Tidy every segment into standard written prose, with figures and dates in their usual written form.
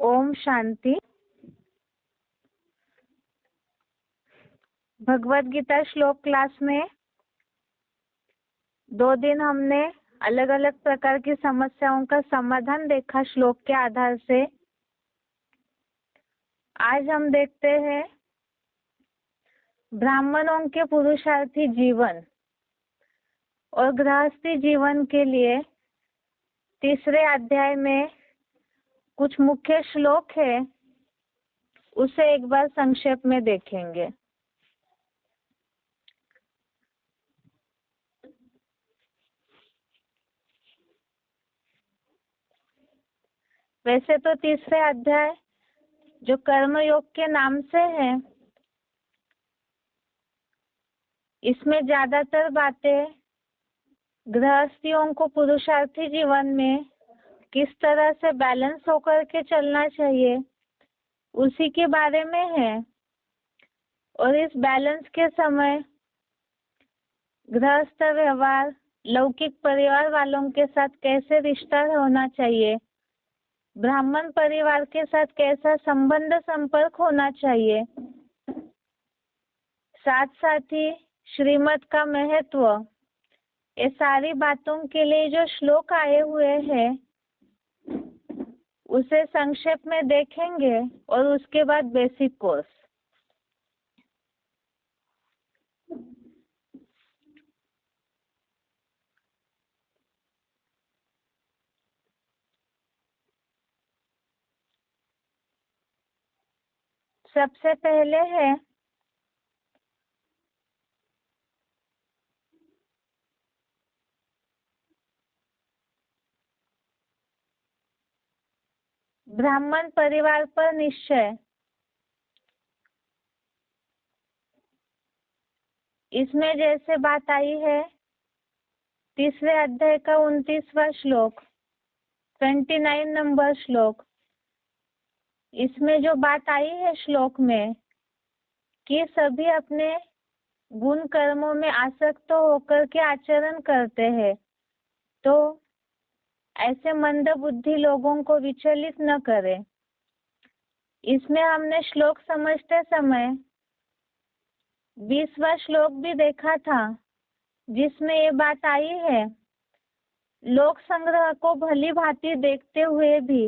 ओम शांति। भगवत गीता श्लोक क्लास में 2 दिन हमने अलग अलग प्रकार की समस्याओं का समाधान देखा श्लोक के आधार से। आज हम देखते हैं ब्राह्मणों के पुरुषार्थी जीवन और गृहस्थी जीवन के लिए तीसरे अध्याय में कुछ मुख्य श्लोक है, उसे एक बार संक्षेप में देखेंगे। वैसे तो तीसरे अध्याय जो कर्मयोग के नाम से है, इसमें ज्यादातर बातें गृहस्थियों को पुरुषार्थी जीवन में किस तरह से बैलेंस होकर के चलना चाहिए उसी के बारे में है। और इस बैलेंस के समय गृहस्थ व्यवहार, लौकिक परिवार वालों के साथ कैसे रिश्ता होना चाहिए, ब्राह्मण परिवार के साथ कैसा संबंध संपर्क होना चाहिए, साथ साथ ही श्रीमत का महत्व, ये सारी बातों के लिए जो श्लोक आए हुए हैं उसे संक्षेप में देखेंगे और उसके बाद बेसिक कोर्स। सबसे पहले है ब्राह्मण परिवार पर निश्चय। इसमें जैसे बात आई है तीसरे अध्याय का 29वां श्लोक, 29 नंबर श्लोक, इसमें जो बात आई है श्लोक में कि सभी अपने गुण कर्मों में आसक्त होकर के आचरण करते हैं, तो ऐसे मंद बुद्धि लोगों को विचलित न करें। इसमें हमने श्लोक समझते समय 20वां श्लोक भी देखा था, जिसमें ये बात आई है लोक संग्रह को भली भांति देखते हुए भी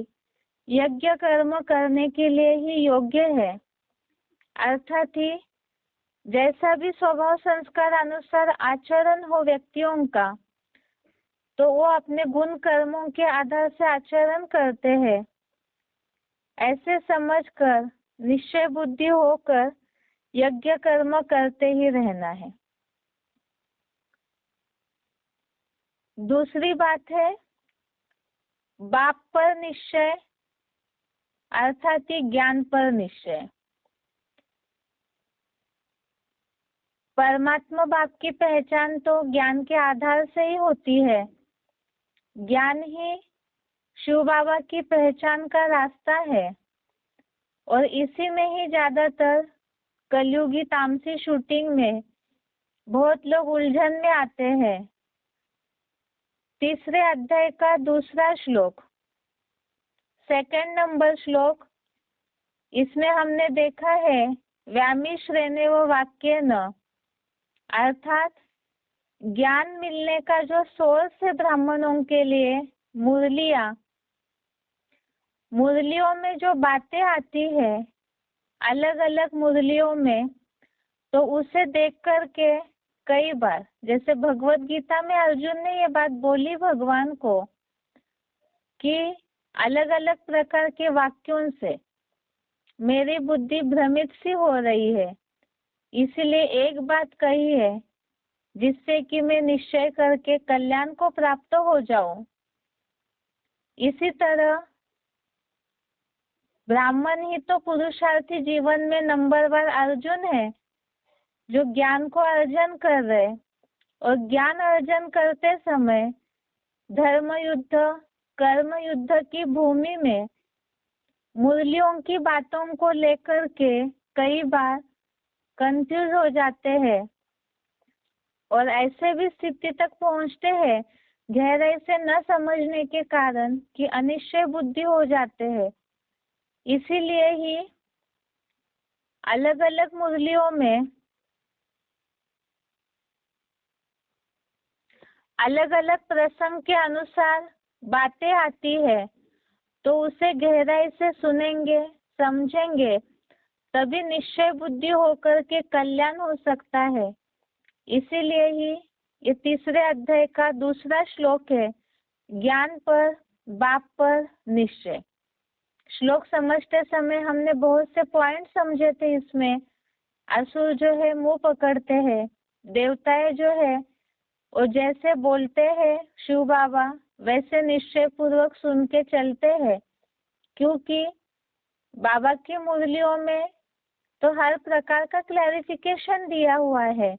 यज्ञ कर्म करने के लिए ही योग्य है। अर्थात ही जैसा भी स्वभाव संस्कार अनुसार आचरण हो व्यक्तियों का, तो वो अपने गुण कर्मों के आधार से आचरण करते हैं। ऐसे समझकर निश्चय बुद्धि होकर यज्ञ कर्म करते ही रहना है। दूसरी बात है बाप पर निश्चय, अर्थात ही ज्ञान पर निश्चय। परमात्मा बाप की पहचान तो ज्ञान के आधार से ही होती है। ज्ञान ही शिव बाबा की पहचान का रास्ता है और इसी में ही ज्यादातर कलयुगी तामसी शूटिंग में बहुत लोग उलझन में आते हैं। तीसरे अध्याय का 2 श्लोक, 2 नंबर श्लोक, इसमें हमने देखा है व्यामिश्रेणे व वाक्य न, अर्थात ज्ञान मिलने का जो सोर्स है ब्राह्मणों के लिए मुरलियों में जो बातें आती है अलग अलग मुरलियों में, तो उसे देख करके कई बार जैसे भगवत गीता में अर्जुन ने ये बात बोली भगवान को कि अलग अलग प्रकार के वाक्यों से मेरी बुद्धि भ्रमित सी हो रही है, इसलिए एक बात कही है जिससे कि मैं निश्चय करके कल्याण को प्राप्त हो जाऊं। इसी तरह ब्राह्मण ही तो पुरुषार्थी जीवन में नंबर 1 अर्जुन है, जो ज्ञान को अर्जन कर रहे, और ज्ञान अर्जन करते समय धर्म युद्ध कर्म युद्ध की भूमि में मुरलियों की बातों को लेकर के कई बार कंफ्यूज हो जाते हैं और ऐसे भी स्थिति तक पहुंचते हैं गहराई से न समझने के कारण कि अनिश्चय बुद्धि हो जाते हैं। इसीलिए ही अलग अलग मुरलियों में अलग अलग प्रसंग के अनुसार बातें आती है, तो उसे गहराई से सुनेंगे, समझेंगे, तभी निश्चय बुद्धि होकर के कल्याण हो सकता है। इसीलिए ही ये तीसरे अध्याय का दूसरा श्लोक है, ज्ञान पर बाप पर निश्चय। श्लोक समझते समय हमने बहुत से पॉइंट समझे थे। इसमें असुर जो है मुंह पकड़ते हैं, देवताएं जो है वो जैसे बोलते हैं शिव बाबा वैसे निश्चय पूर्वक सुन के चलते हैं, क्योंकि बाबा की मुरलियों में तो हर प्रकार का क्लैरिफिकेशन दिया हुआ है।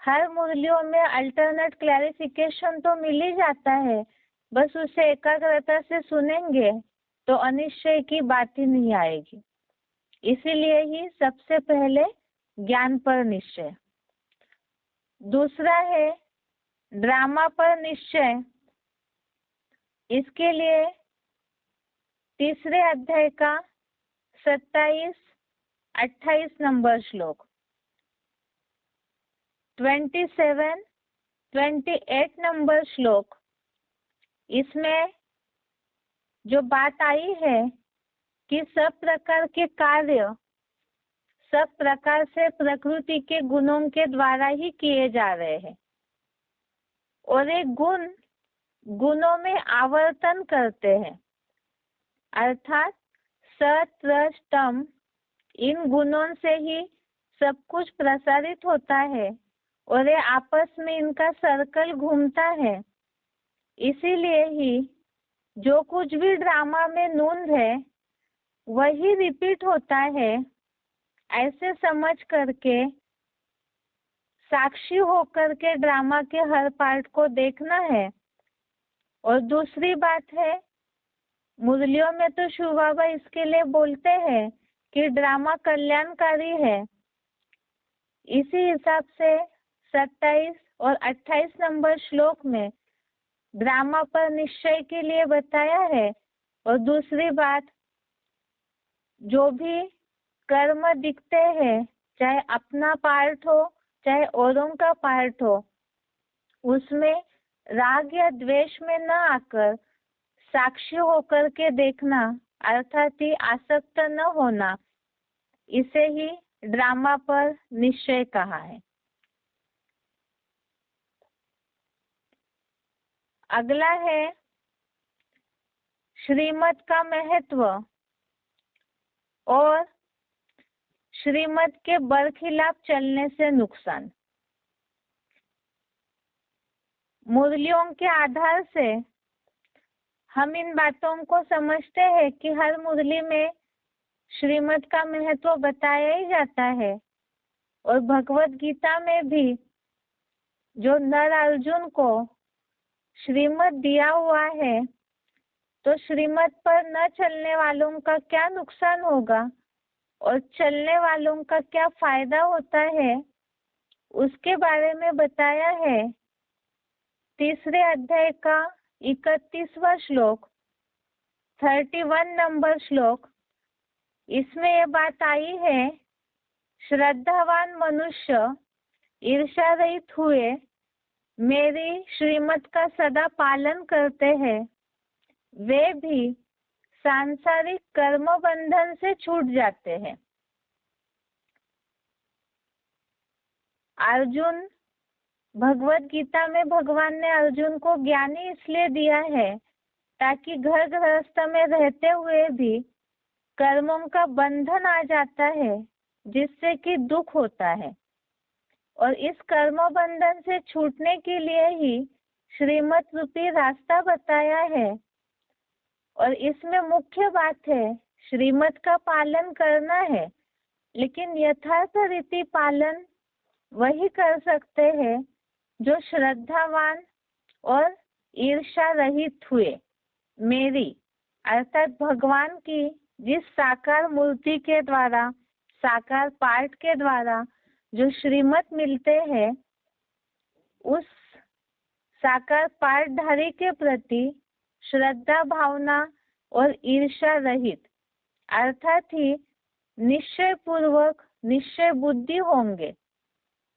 हर मुरलियों में अल्टरनेट क्लैरिफिकेशन तो मिल ही जाता है, बस उसे एकाग्रता से सुनेंगे तो अनिश्चय की बात ही नहीं आएगी। इसीलिए ही सबसे पहले ज्ञान पर निश्चय। दूसरा है ड्रामा पर निश्चय। इसके लिए तीसरे अध्याय का 27-28 नंबर श्लोक, 27-28 नंबर श्लोक, इसमें जो बात आई है कि सब प्रकार के कार्य सब प्रकार से प्रकृति के गुणों के द्वारा ही किए जा रहे हैं, और एक गुण गुणों में आवर्तन करते हैं, अर्थात सत रज तम इन गुणों से ही सब कुछ प्रसारित होता है और ये आपस में इनका सर्कल घूमता है। इसीलिए ही जो कुछ भी ड्रामा में नून है वही रिपीट होता है, ऐसे समझ करके साक्षी होकर के ड्रामा के हर पार्ट को देखना है। और दूसरी बात है, मुरलियों में तो शिव बाबा इसके लिए बोलते हैं कि ड्रामा कल्याणकारी है। इसी हिसाब से 27 और 28 नंबर श्लोक में ड्रामा पर निश्चय के लिए बताया है। और दूसरी बात, जो भी कर्म दिखते हैं, चाहे अपना पार्ट हो चाहे औरों का पार्ट हो, उसमें राग या द्वेष में न आकर साक्षी होकर के देखना, अर्थात ही आसक्त न होना, इसे ही ड्रामा पर निश्चय कहा है। अगला है श्रीमत का महत्व और श्रीमत के बरखिलाफ चलने से नुकसान। मुरलियों के आधार से हम इन बातों को समझते हैं कि हर मुरली में श्रीमत का महत्व बताया ही जाता है। और भगवत गीता में भी जो नर अर्जुन को श्रीमत दिया हुआ है, तो श्रीमत पर न चलने वालों का क्या नुकसान होगा और चलने वालों का क्या फायदा होता है, उसके बारे में बताया है। तीसरे अध्याय का 31वां श्लोक, 31 नंबर श्लोक, इसमें यह बात आई है, श्रद्धावान मनुष्य ईर्ष्या रहित हुए मेरी श्रीमत का सदा पालन करते हैं, वे भी सांसारिक कर्म बंधन से छूट जाते हैं। अर्जुन, भगवत गीता में भगवान ने अर्जुन को ज्ञानी इसलिए दिया है ताकि घर गृहस्थ में रहते हुए भी कर्मों का बंधन आ जाता है, जिससे कि दुख होता है। और इस कर्म बंधन से छूटने के लिए ही श्रीमत रूपी रास्ता बताया है। और इसमें मुख्य बात है, श्रीमत का पालन करना है, लेकिन यथार्थ रीति पालन वही कर सकते हैं जो श्रद्धावान और ईर्ष्या रहित हुए मेरी, अर्थात भगवान की जिस साकार मूर्ति के द्वारा, साकार पाठ के द्वारा जो श्रीमत मिलते हैं, उस साकार पाठधारी के प्रति श्रद्धा भावना और ईर्ष्या रहित अर्थात ही निश्चय पूर्वक निश्चय बुद्धि होंगे।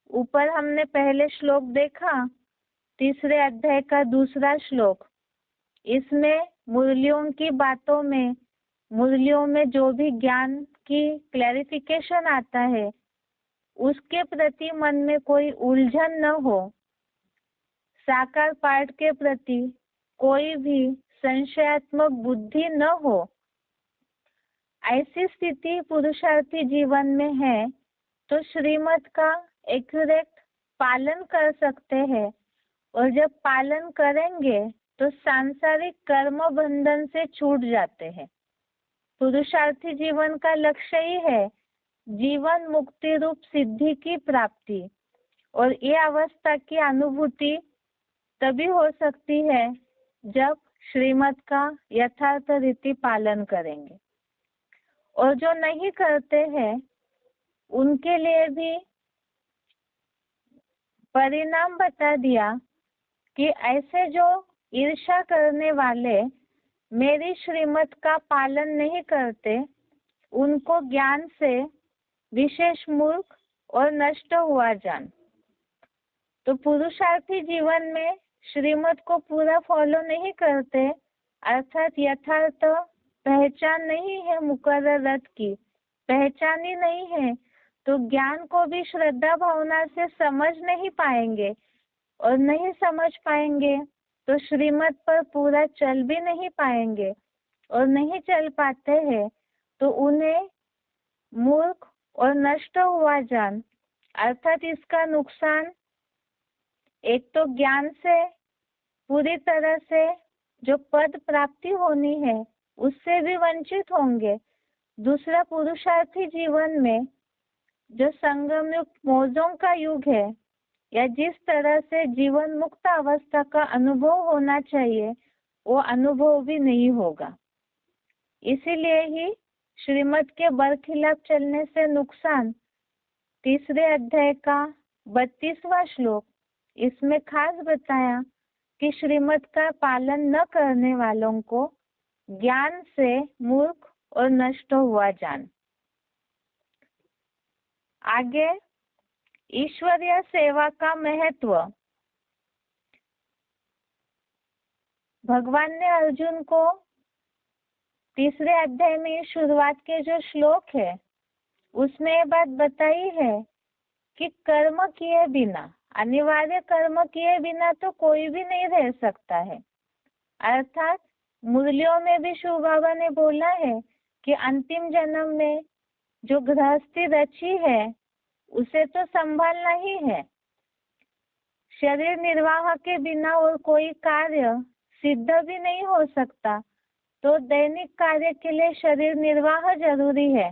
ऊपर हमने पहले श्लोक देखा, 3 अध्याय का 2 श्लोक। इसमें मुरलियों की बातों में, मुरलियों में जो भी ज्ञान की क्लैरिफिकेशन आता है उसके प्रति मन में कोई उलझन न हो, साकार पाठ के प्रति कोई भी संशयात्मक बुद्धि न हो। ऐसी स्थिति पुरुषार्थी जीवन में है तो श्रीमत का एक्यूरेट पालन कर सकते हैं, और जब पालन करेंगे तो सांसारिक कर्म बंधन से छूट जाते हैं। पुरुषार्थी जीवन का लक्ष्य ही है जीवन मुक्ति रूप सिद्धि की प्राप्ति, और ये अवस्था की अनुभूति तभी हो सकती है जब श्रीमत का यथार्थ रीति पालन करेंगे। और जो नहीं करते हैं उनके लिए भी परिणाम बता दिया कि ऐसे जो ईर्ष्या करने वाले मेरी श्रीमत का पालन नहीं करते, उनको ज्ञान से विशेष मूर्ख और नष्ट हुआ जान। तो पुरुषार्थी जीवन में श्रीमत को पूरा फॉलो नहीं करते, अर्थात यथार्थ पहचान नहीं है, मुकर्रर रथ की पहचान ही नहीं है, तो ज्ञान को भी श्रद्धा भावना से समझ नहीं पाएंगे, और नहीं समझ पाएंगे तो श्रीमत पर पूरा चल भी नहीं पाएंगे, और नहीं चल पाते हैं तो उन्हें मूर्ख और नष्ट हुआ जान, अर्थात इसका नुकसान एक तो ज्ञान से पूरी तरह से जो पद प्राप्ति होनी है उससे भी वंचित होंगे। दूसरा, पुरुषार्थी जीवन में जो संगम युग मौजों का युग है, या जिस तरह से जीवन मुक्त अवस्था का अनुभव होना चाहिए वो अनुभव भी नहीं होगा। इसीलिए ही श्रीमत के बरखिलाफ चलने से नुकसान 3 अध्याय का 32वां श्लोक, इसमें खास बताया कि श्रीमत का पालन न करने वालों को ज्ञान से मूर्ख और नष्ट हुआ जान। आगे ईश्वरीय सेवा का महत्व। भगवान ने अर्जुन को 3 अध्याय में शुरुआत के जो श्लोक है उसमें ये बात बताई है कि कर्म किए बिना, अनिवार्य कर्म किए बिना तो कोई भी नहीं रह सकता है। अर्थात मुरलियों में भी शिव बाबा ने बोला है कि अंतिम जन्म में जो गृहस्थी रची है उसे तो संभालना ही है। शरीर निर्वाह के बिना और कोई कार्य सिद्ध भी नहीं हो सकता, तो दैनिक कार्य के लिए शरीर निर्वाह जरूरी है।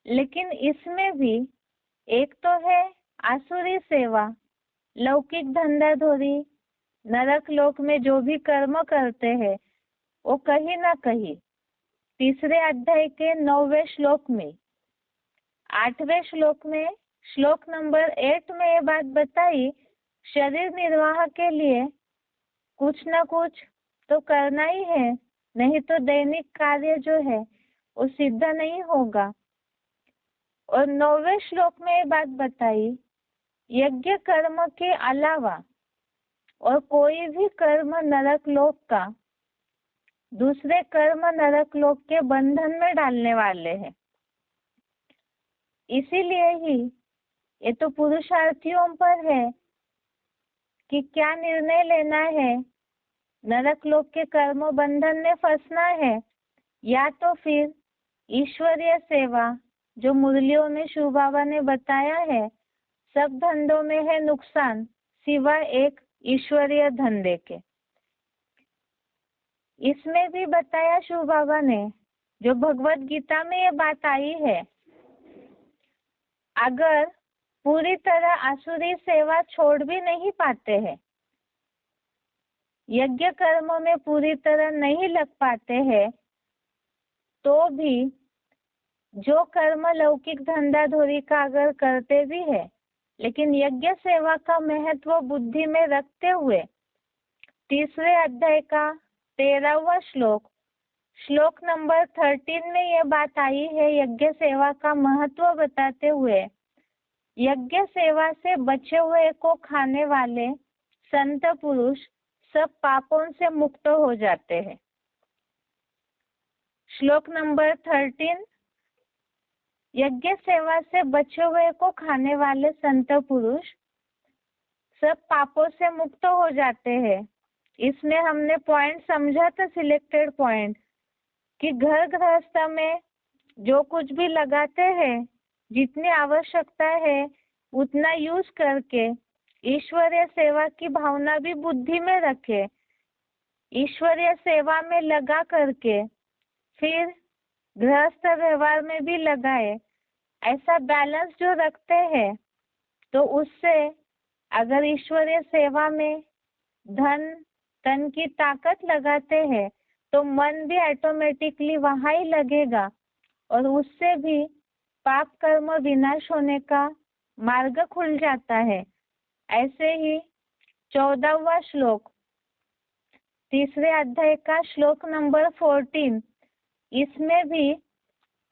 लेकिन इसमें भी एक तो है आसुरी सेवा, लौकिक धंधाधोरी, नरक लोक में जो भी कर्म करते हैं वो कहीं ना कहीं 3 अध्याय के 9वें श्लोक में, 8वें श्लोक में, श्लोक नंबर 8 में ये बात बताई, शरीर निर्वाह के लिए कुछ न कुछ तो करना ही है, नहीं तो दैनिक कार्य जो है वो सिद्ध नहीं होगा। और 9वें श्लोक में ये बात बताई, यज्ञ कर्म के अलावा और कोई भी कर्म नरक लोक का दूसरे कर्म नरक लोक के बंधन में डालने वाले हैं। इसीलिए ही ये तो पुरुषार्थियों पर है कि क्या निर्णय लेना है, नरक लोक के कर्म बंधन में फंसना है या तो फिर ईश्वरीय सेवा, जो मुरलियों में शिव बाबा ने बताया है सब धंधों में है नुकसान सिवाय एक ईश्वरीय धंधे के। इसमें भी बताया शिव बाबा ने, जो भगवत गीता में ये बात आई है, अगर पूरी तरह आसुरी सेवा छोड़ भी नहीं पाते हैं, यज्ञ कर्म में पूरी तरह नहीं लग पाते हैं, तो भी जो कर्म लौकिक धंधाधोरी का अगर करते भी है, लेकिन यज्ञ सेवा का महत्व बुद्धि में रखते हुए 3 अध्याय का 13वां श्लोक, श्लोक नंबर 13 में ये बात आई है यज्ञ सेवा का महत्व बताते हुए, यज्ञ सेवा से बचे हुए को खाने वाले संत पुरुष सब पापों से मुक्त हो जाते हैं। श्लोक नंबर 13, यज्ञ सेवा से बचे हुए को खाने वाले संत पुरुष सब पापों से मुक्त हो जाते हैं। इसमें हमने पॉइंट समझा था, सिलेक्टेड पॉइंट, कि घर गृहस्थ में जो कुछ भी लगाते हैं, जितनी आवश्यकता है उतना यूज करके ईश्वरीय सेवा की भावना भी बुद्धि में रखे, ईश्वरीय सेवा में लगा करके फिर गृहस्थ व्यवहार में भी लगाए। ऐसा बैलेंस जो रखते हैं तो उससे अगर ईश्वरीय सेवा में धन तन की ताकत लगाते हैं तो मन भी ऑटोमेटिकली वहां ही लगेगा और उससे भी पाप कर्म विनाश होने का मार्ग खुल जाता है। ऐसे ही 14वां श्लोक, तीसरे अध्याय का श्लोक नंबर 14, इसमें भी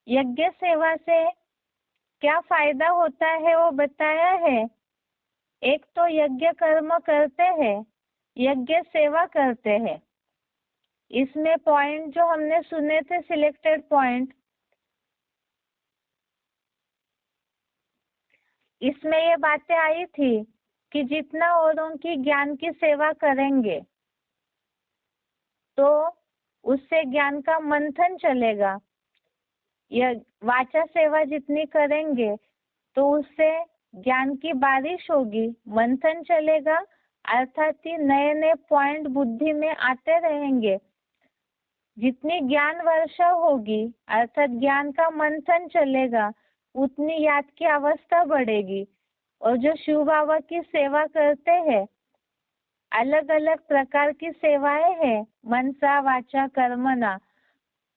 यज्ञ सेवा से क्या फायदा होता है वो बताया है। एक तो यज्ञ कर्म करते हैं, यज्ञ सेवा करते हैं। इसमें पॉइंट जो हमने सुने थे, सिलेक्टेड पॉइंट, इसमें ये बातें आई थी कि जितना औरों की ज्ञान की सेवा करेंगे तो उससे ज्ञान का मंथन चलेगा। यह वाचा सेवा जितनी करेंगे तो उससे ज्ञान की बारिश होगी, मंथन चलेगा, अर्थात ही नए नए पॉइंट बुद्धि में आते रहेंगे। जितनी ज्ञान वर्षा होगी अर्थात ज्ञान का मंथन चलेगा, उतनी याद की अवस्था बढ़ेगी। और जो शिव बाबा की सेवा करते हैं, अलग अलग प्रकार की सेवाएं हैं, मनसा वाचा कर्मणा,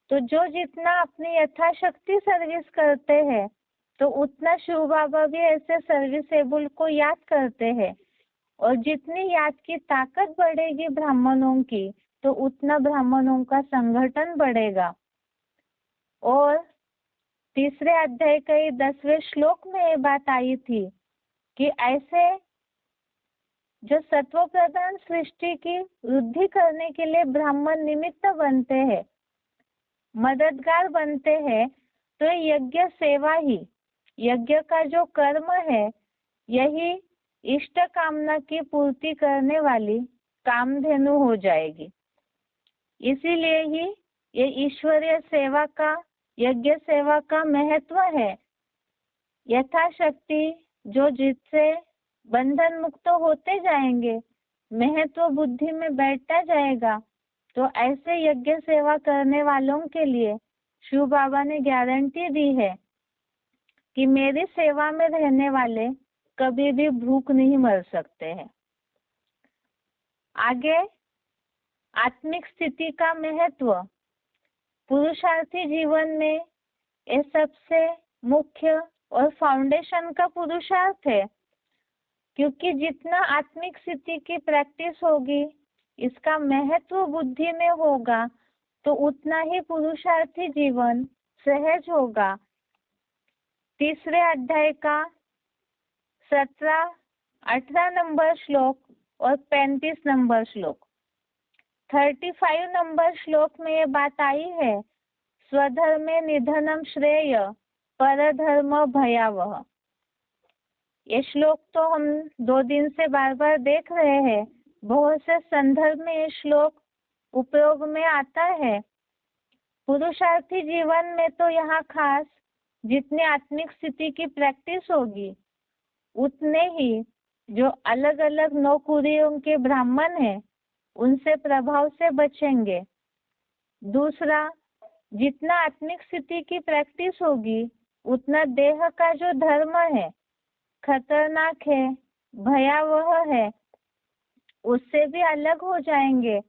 तो जो जितना अपनी यथाशक्ति सर्विस करते हैं तो उतना शिव बाबा भी ऐसे सर्विसेबल को याद करते हैं। और जितनी याद की ताकत बढ़ेगी ब्राह्मणों की तो उतना ब्राह्मणों का संगठन बढ़ेगा। और तीसरे अध्याय के 10वें श्लोक में ये बात आई थी कि ऐसे जो सत्व प्रधान सृष्टि की वृद्धि करने के लिए ब्राह्मण निमित्त बनते हैं, मददगार बनते हैं, तो यज्ञ सेवा ही, यज्ञ का जो कर्म है, यही इष्ट कामना की पूर्ति करने वाली कामधेनु हो जाएगी। इसीलिए ही ये ईश्वरीय सेवा का, यज्ञ सेवा का महत्व है। यथाशक्ति जो जिससे बंधन मुक्त होते जाएंगे, महत्व बुद्धि में बैठता जाएगा, तो ऐसे यज्ञ सेवा करने वालों के लिए शिव बाबा ने गारंटी दी है कि मेरी सेवा में रहने वाले कभी भी भूख नहीं मर सकते हैं। आगे आत्मिक स्थिति का महत्व, पुरुषार्थी जीवन में ये सबसे मुख्य और फाउंडेशन का पुरुषार्थ है, क्योंकि जितना आत्मिक स्थिति की प्रैक्टिस होगी, इसका महत्व बुद्धि में होगा, तो उतना ही पुरुषार्थी जीवन सहज होगा। तीसरे अध्याय का 17, 18 नंबर श्लोक और 35 नंबर श्लोक, 35 नंबर श्लोक में ये बात आई है, स्वधर्मे निधनम श्रेय परधर्म भयावह। ये श्लोक तो हम 2 दिन से बार बार देख रहे हैं, बहुत से संदर्भ में ये श्लोक उपयोग में आता है। पुरुषार्थी जीवन में तो यहाँ खास जितनी आत्मिक स्थिति की प्रैक्टिस होगी, उतने ही जो अलग अलग नौकुरियों के ब्राह्मण हैं उनसे प्रभाव से बचेंगे। दूसरा, जितना आत्मिक स्थिति की प्रैक्टिस होगी उतना देह का जो धर्म है, खतरनाक है, भयावह है, उससे भी अलग हो जाएंगे।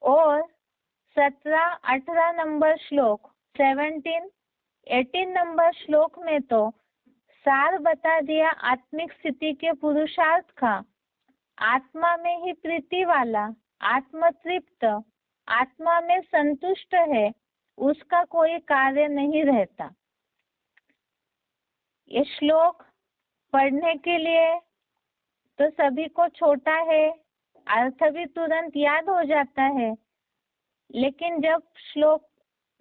और 17, 18 नंबर श्लोक, 17, 18 नंबर श्लोक में तो सार बता दिया आत्मिक स्थिति के पुरुषार्थ का। आत्मा में ही प्रीति वाला, आत्मतृप्त, आत्मा में संतुष्ट है उसका कोई कार्य नहीं रहता। ये श्लोक पढ़ने के लिए तो सभी को छोटा है, अर्थ भी तुरंत याद हो जाता है, लेकिन जब श्लोक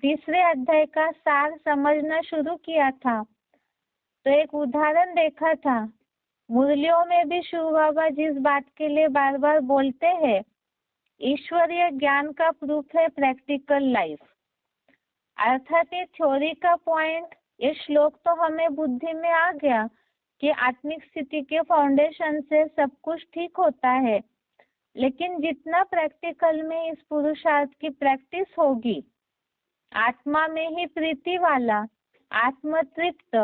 तीसरे अध्याय का सार समझना शुरू किया था तो एक उदाहरण देखा था। मुरलियों में भी शिव बाबा जिस बात के लिए बार बार बोलते हैं, ईश्वरीय ज्ञान का प्रूफ है प्रैक्टिकल लाइफ। अर्थात ये थ्योरी का पॉइंट, ये श्लोक तो हमें बुद्धि में आ गया कि आत्मिक स्थिति के फाउंडेशन से सब कुछ ठीक होता है, लेकिन जितना प्रैक्टिकल में इस पुरुषार्थ की प्रैक्टिस होगी, आत्मा में ही प्रीति वाला, आत्मतृप्त,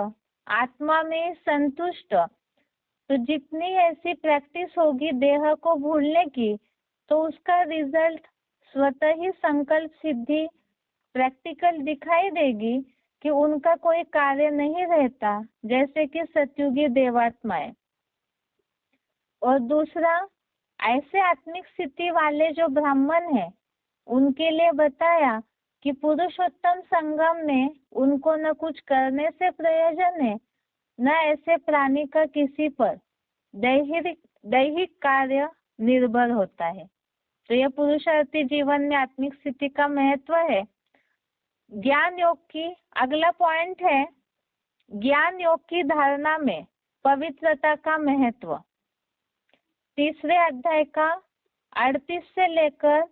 आत्मा में संतुष्ट, तो जितनी ऐसी प्रैक्टिस होगी देह को भूलने की, तो उसका रिजल्ट स्वतः ही संकल्प सिद्धि प्रैक्टिकल दिखाई देगी कि उनका कोई कार्य नहीं रहता, जैसे कि सतयुगी देवात्माएं। और दूसरा, ऐसे आत्मिक स्थिति वाले जो ब्राह्मण हैं, उनके लिए बताया कि पुरुषोत्तम संगम में उनको न कुछ करने से प्रयोजन है, न ऐसे प्राणी का किसी पर दैहिक कार्य निर्भर होता है। तो यह पुरुषार्थी जीवन में आत्मिक स्थिति का महत्व है। ज्ञान योग की अगला पॉइंट है, ज्ञान योग की धारणा में पवित्रता का महत्व। तीसरे अध्याय का 38 से लेकर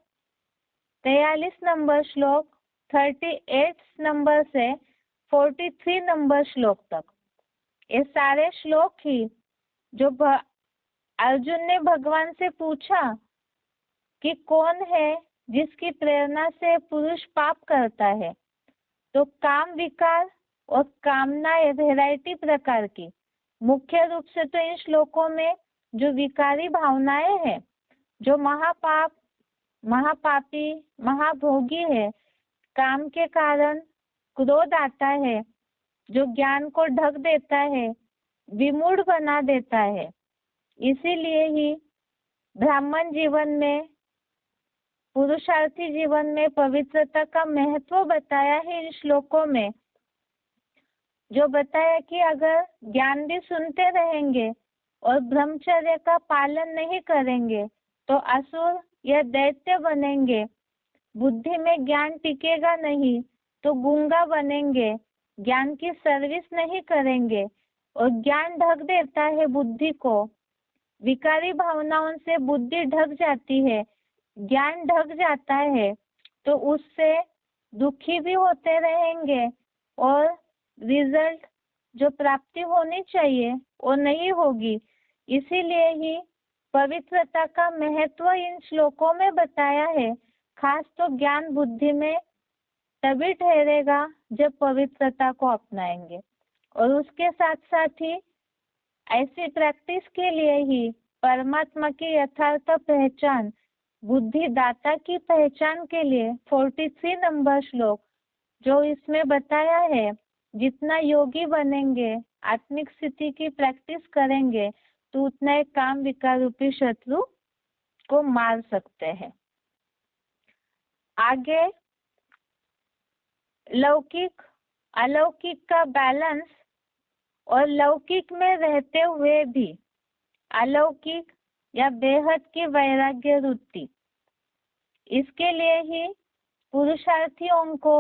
43 नंबर श्लोक, 38 नंबर से 43 नंबर श्लोक तक, ये सारे श्लोक ही जो अर्जुन ने भगवान से पूछा कि कौन है जिसकी प्रेरणा से पुरुष पाप करता है, तो काम विकार और कामनाएं वैरायटी प्रकार की, मुख्य रूप से तो इन श्लोकों में जो विकारी भावनाएं हैं, जो महापाप, महापापी, महाभोगी है, काम के कारण क्रोध आता है, जो ज्ञान को ढक देता है, विमूढ़ बना देता है। इसीलिए ही ब्राह्मण जीवन में, पुरुषार्थी जीवन में पवित्रता का महत्व बताया है इन श्लोकों में, जो बताया कि अगर ज्ञान भी सुनते रहेंगे और ब्रह्मचर्य का पालन नहीं करेंगे तो असुर या दैत्य बनेंगे, बुद्धि में ज्ञान टिकेगा नहीं तो गूंगा बनेंगे, ज्ञान की सर्विस नहीं करेंगे, और ज्ञान ढक देता है बुद्धि को, विकारी भावनाओं से बुद्धि ढक जाती है, ज्ञान ढक जाता है, तो उससे दुखी भी होते रहेंगे और रिजल्ट जो प्राप्ति होनी चाहिए वो नहीं होगी। इसीलिए ही पवित्रता का महत्व इन श्लोकों में बताया है। खास तो ज्ञान बुद्धि में तभी ठहरेगा जब पवित्रता को अपनाएंगे, और उसके साथ साथ ही ऐसी प्रैक्टिस के लिए ही परमात्मा की यथार्थ पहचान, बुद्धि दाता की पहचान के लिए 43 नंबर श्लोक जो इसमें बताया है, जितना योगी बनेंगे, आत्मिक स्थिति की प्रैक्टिस करेंगे, तो उतना एक काम विकार रूपी शत्रु को मार सकते हैं। आगे लौकिक अलौकिक का बैलेंस, और लौकिक में रहते हुए भी अलौकिक या बेहद की वैराग्य वृत्ति, इसके लिए ही पुरुषार्थियों को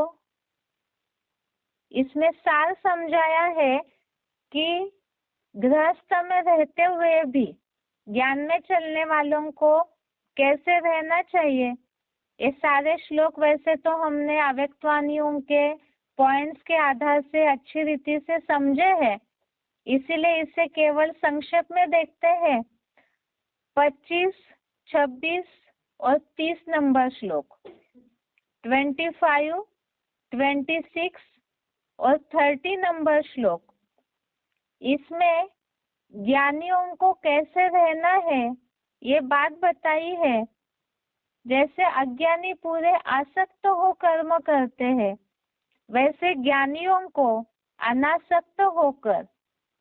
इसमें सार समझाया है कि गृहस्थ में रहते हुए भी ज्ञान में चलने वालों को कैसे रहना चाहिए। ये सारे श्लोक वैसे तो हमने अव्यक्तवाणियों के पॉइंट्स के आधार से अच्छी रीति से समझे हैं, इसीलिए इसे केवल संक्षेप में देखते हैं। 25, 26 और 30 नंबर श्लोक, 25, 26 और 30 नंबर श्लोक, इसमें ज्ञानियों को कैसे रहना है ये बात बताई है। जैसे अज्ञानी पूरे आसक्त हो कर्म करते हैं, वैसे ज्ञानियों को अनासक्त होकर,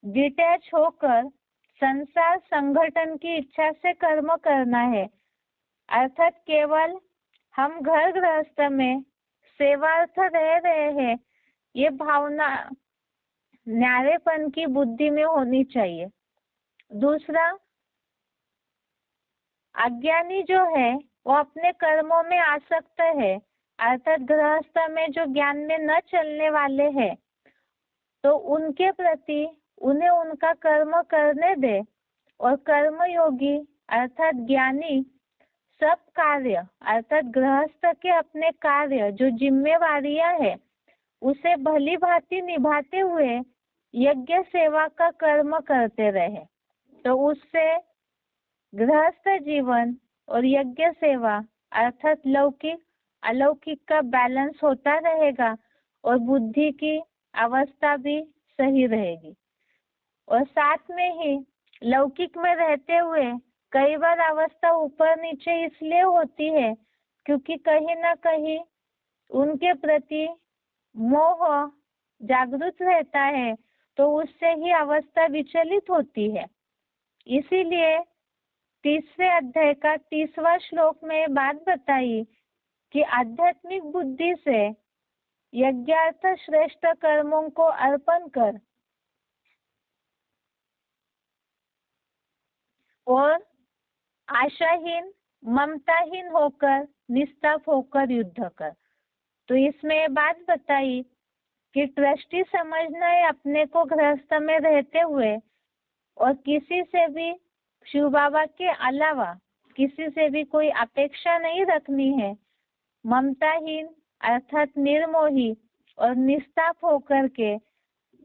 डिटैच होकर संसार संगठन की इच्छा से कर्म करना है। अर्थात केवल हम घर गृहस्थ में सेवार्थ रह रहे हैं, ये भावना न्यारेपन की बुद्धि में होनी चाहिए। दूसरा, अज्ञानी जो है वो अपने कर्मों में आसक्त है, अर्थात गृहस्थ में जो ज्ञान में न चलने वाले हैं, तो उनके प्रति उन्हें उनका कर्म करने दे, और कर्मयोगी अर्थात ज्ञानी सब कार्य अर्थात गृहस्थ के अपने कार्य जो जिम्मेवारियां है उसे भली भांति निभाते हुए यज्ञ सेवा का कर्म करते रहे, तो उससे गृहस्थ जीवन और यज्ञ सेवा अर्थात लौकिक अलौकिक का बैलेंस होता रहेगा और बुद्धि की अवस्था भी सही रहेगी। और साथ में ही लौकिक में रहते हुए कई बार अवस्था ऊपर नीचे इसलिए होती है क्योंकि कहीं ना कहीं उनके प्रति मोह जागृत रहता है, तो उससे ही अवस्था विचलित होती है। इसीलिए तीसरे अध्याय का 30वां श्लोक में बात बताई कि आध्यात्मिक बुद्धि से यज्ञार्थ श्रेष्ठ कर्मों को अर्पण कर और आशाहीन ममताहीन होकर निस्ताप होकर युद्ध कर। तो इसमें बात बताई कि ट्रस्टी समझना है अपने को गृहस्थ में रहते हुए और किसी से भी शिव बाबा के अलावा किसी से भी कोई अपेक्षा नहीं रखनी है। ममताहीन अर्थात निर्मोही और निस्ताप होकर के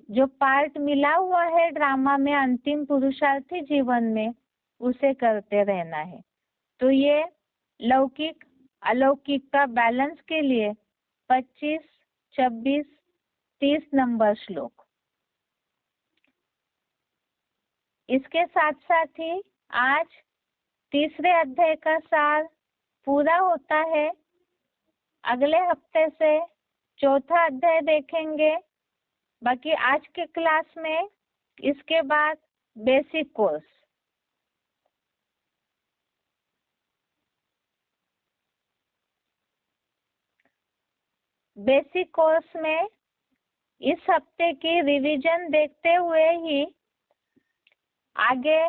जो पार्ट मिला हुआ है ड्रामा में अंतिम पुरुषार्थी जीवन में उसे करते रहना है। तो ये लौकिक अलौकिक का बैलेंस के लिए 25, 26, 30 नंबर श्लोक। इसके साथ साथ ही आज तीसरे अध्याय का सार पूरा होता है। अगले हफ्ते से चौथा अध्याय देखेंगे। बाकी आज के क्लास में इसके बाद बेसिक कोर्स। बेसिक कोर्स में इस हफ्ते की रिवीजन देखते हुए ही आगे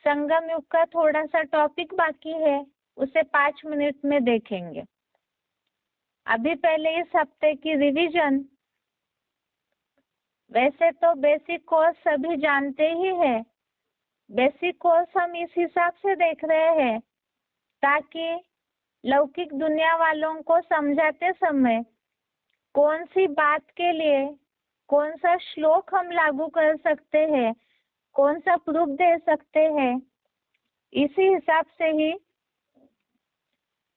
संगम युग का थोड़ा सा टॉपिक बाकी है, उसे 5 मिनट में देखेंगे। अभी पहले इस हफ्ते की रिवीजन। वैसे तो बेसिक कोर्स सभी जानते ही है। बेसिक कोर्स हम इस हिसाब से देख रहे हैं ताकि लौकिक दुनिया वालों को समझाते समय कौन सी बात के लिए कौन सा श्लोक हम लागू कर सकते हैं, कौन सा प्रूफ दे सकते हैं, इसी हिसाब से ही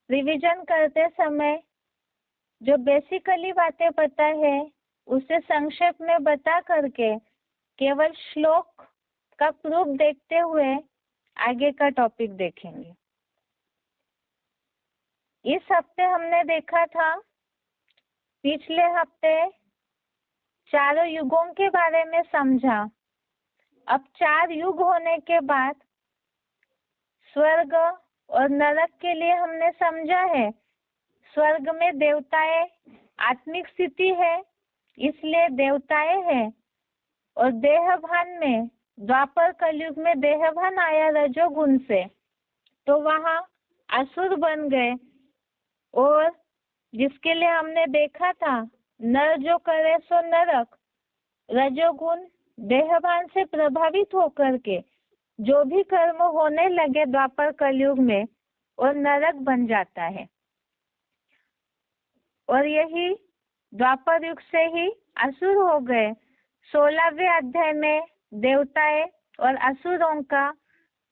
रिवीजन करते समय जो बेसिकली बातें पता है उसे संक्षेप में बता करके केवल श्लोक का प्रूफ देखते हुए आगे का टॉपिक देखेंगे। इस हफ्ते हमने देखा था, पिछले हफ्ते चारों युगों के बारे में समझा। अब 4 युग होने के बाद स्वर्ग और नरक के लिए हमने समझा है। स्वर्ग में देवताएं आत्मिक स्थिति है इसलिए देवताएं हैं, और देहभान में द्वापर कलयुग में देहभान आया रजोगुण से, तो वहाँ असुर बन गए। और जिसके लिए हमने देखा था नर जो करे सो नरक, रजोगुण देहभान से प्रभावित होकर के जो भी कर्म होने लगे द्वापर कलयुग में और नरक बन जाता है। और यही द्वापर युग से ही असुर हो गए। 16वें अध्याय में देवताएं और असुरों का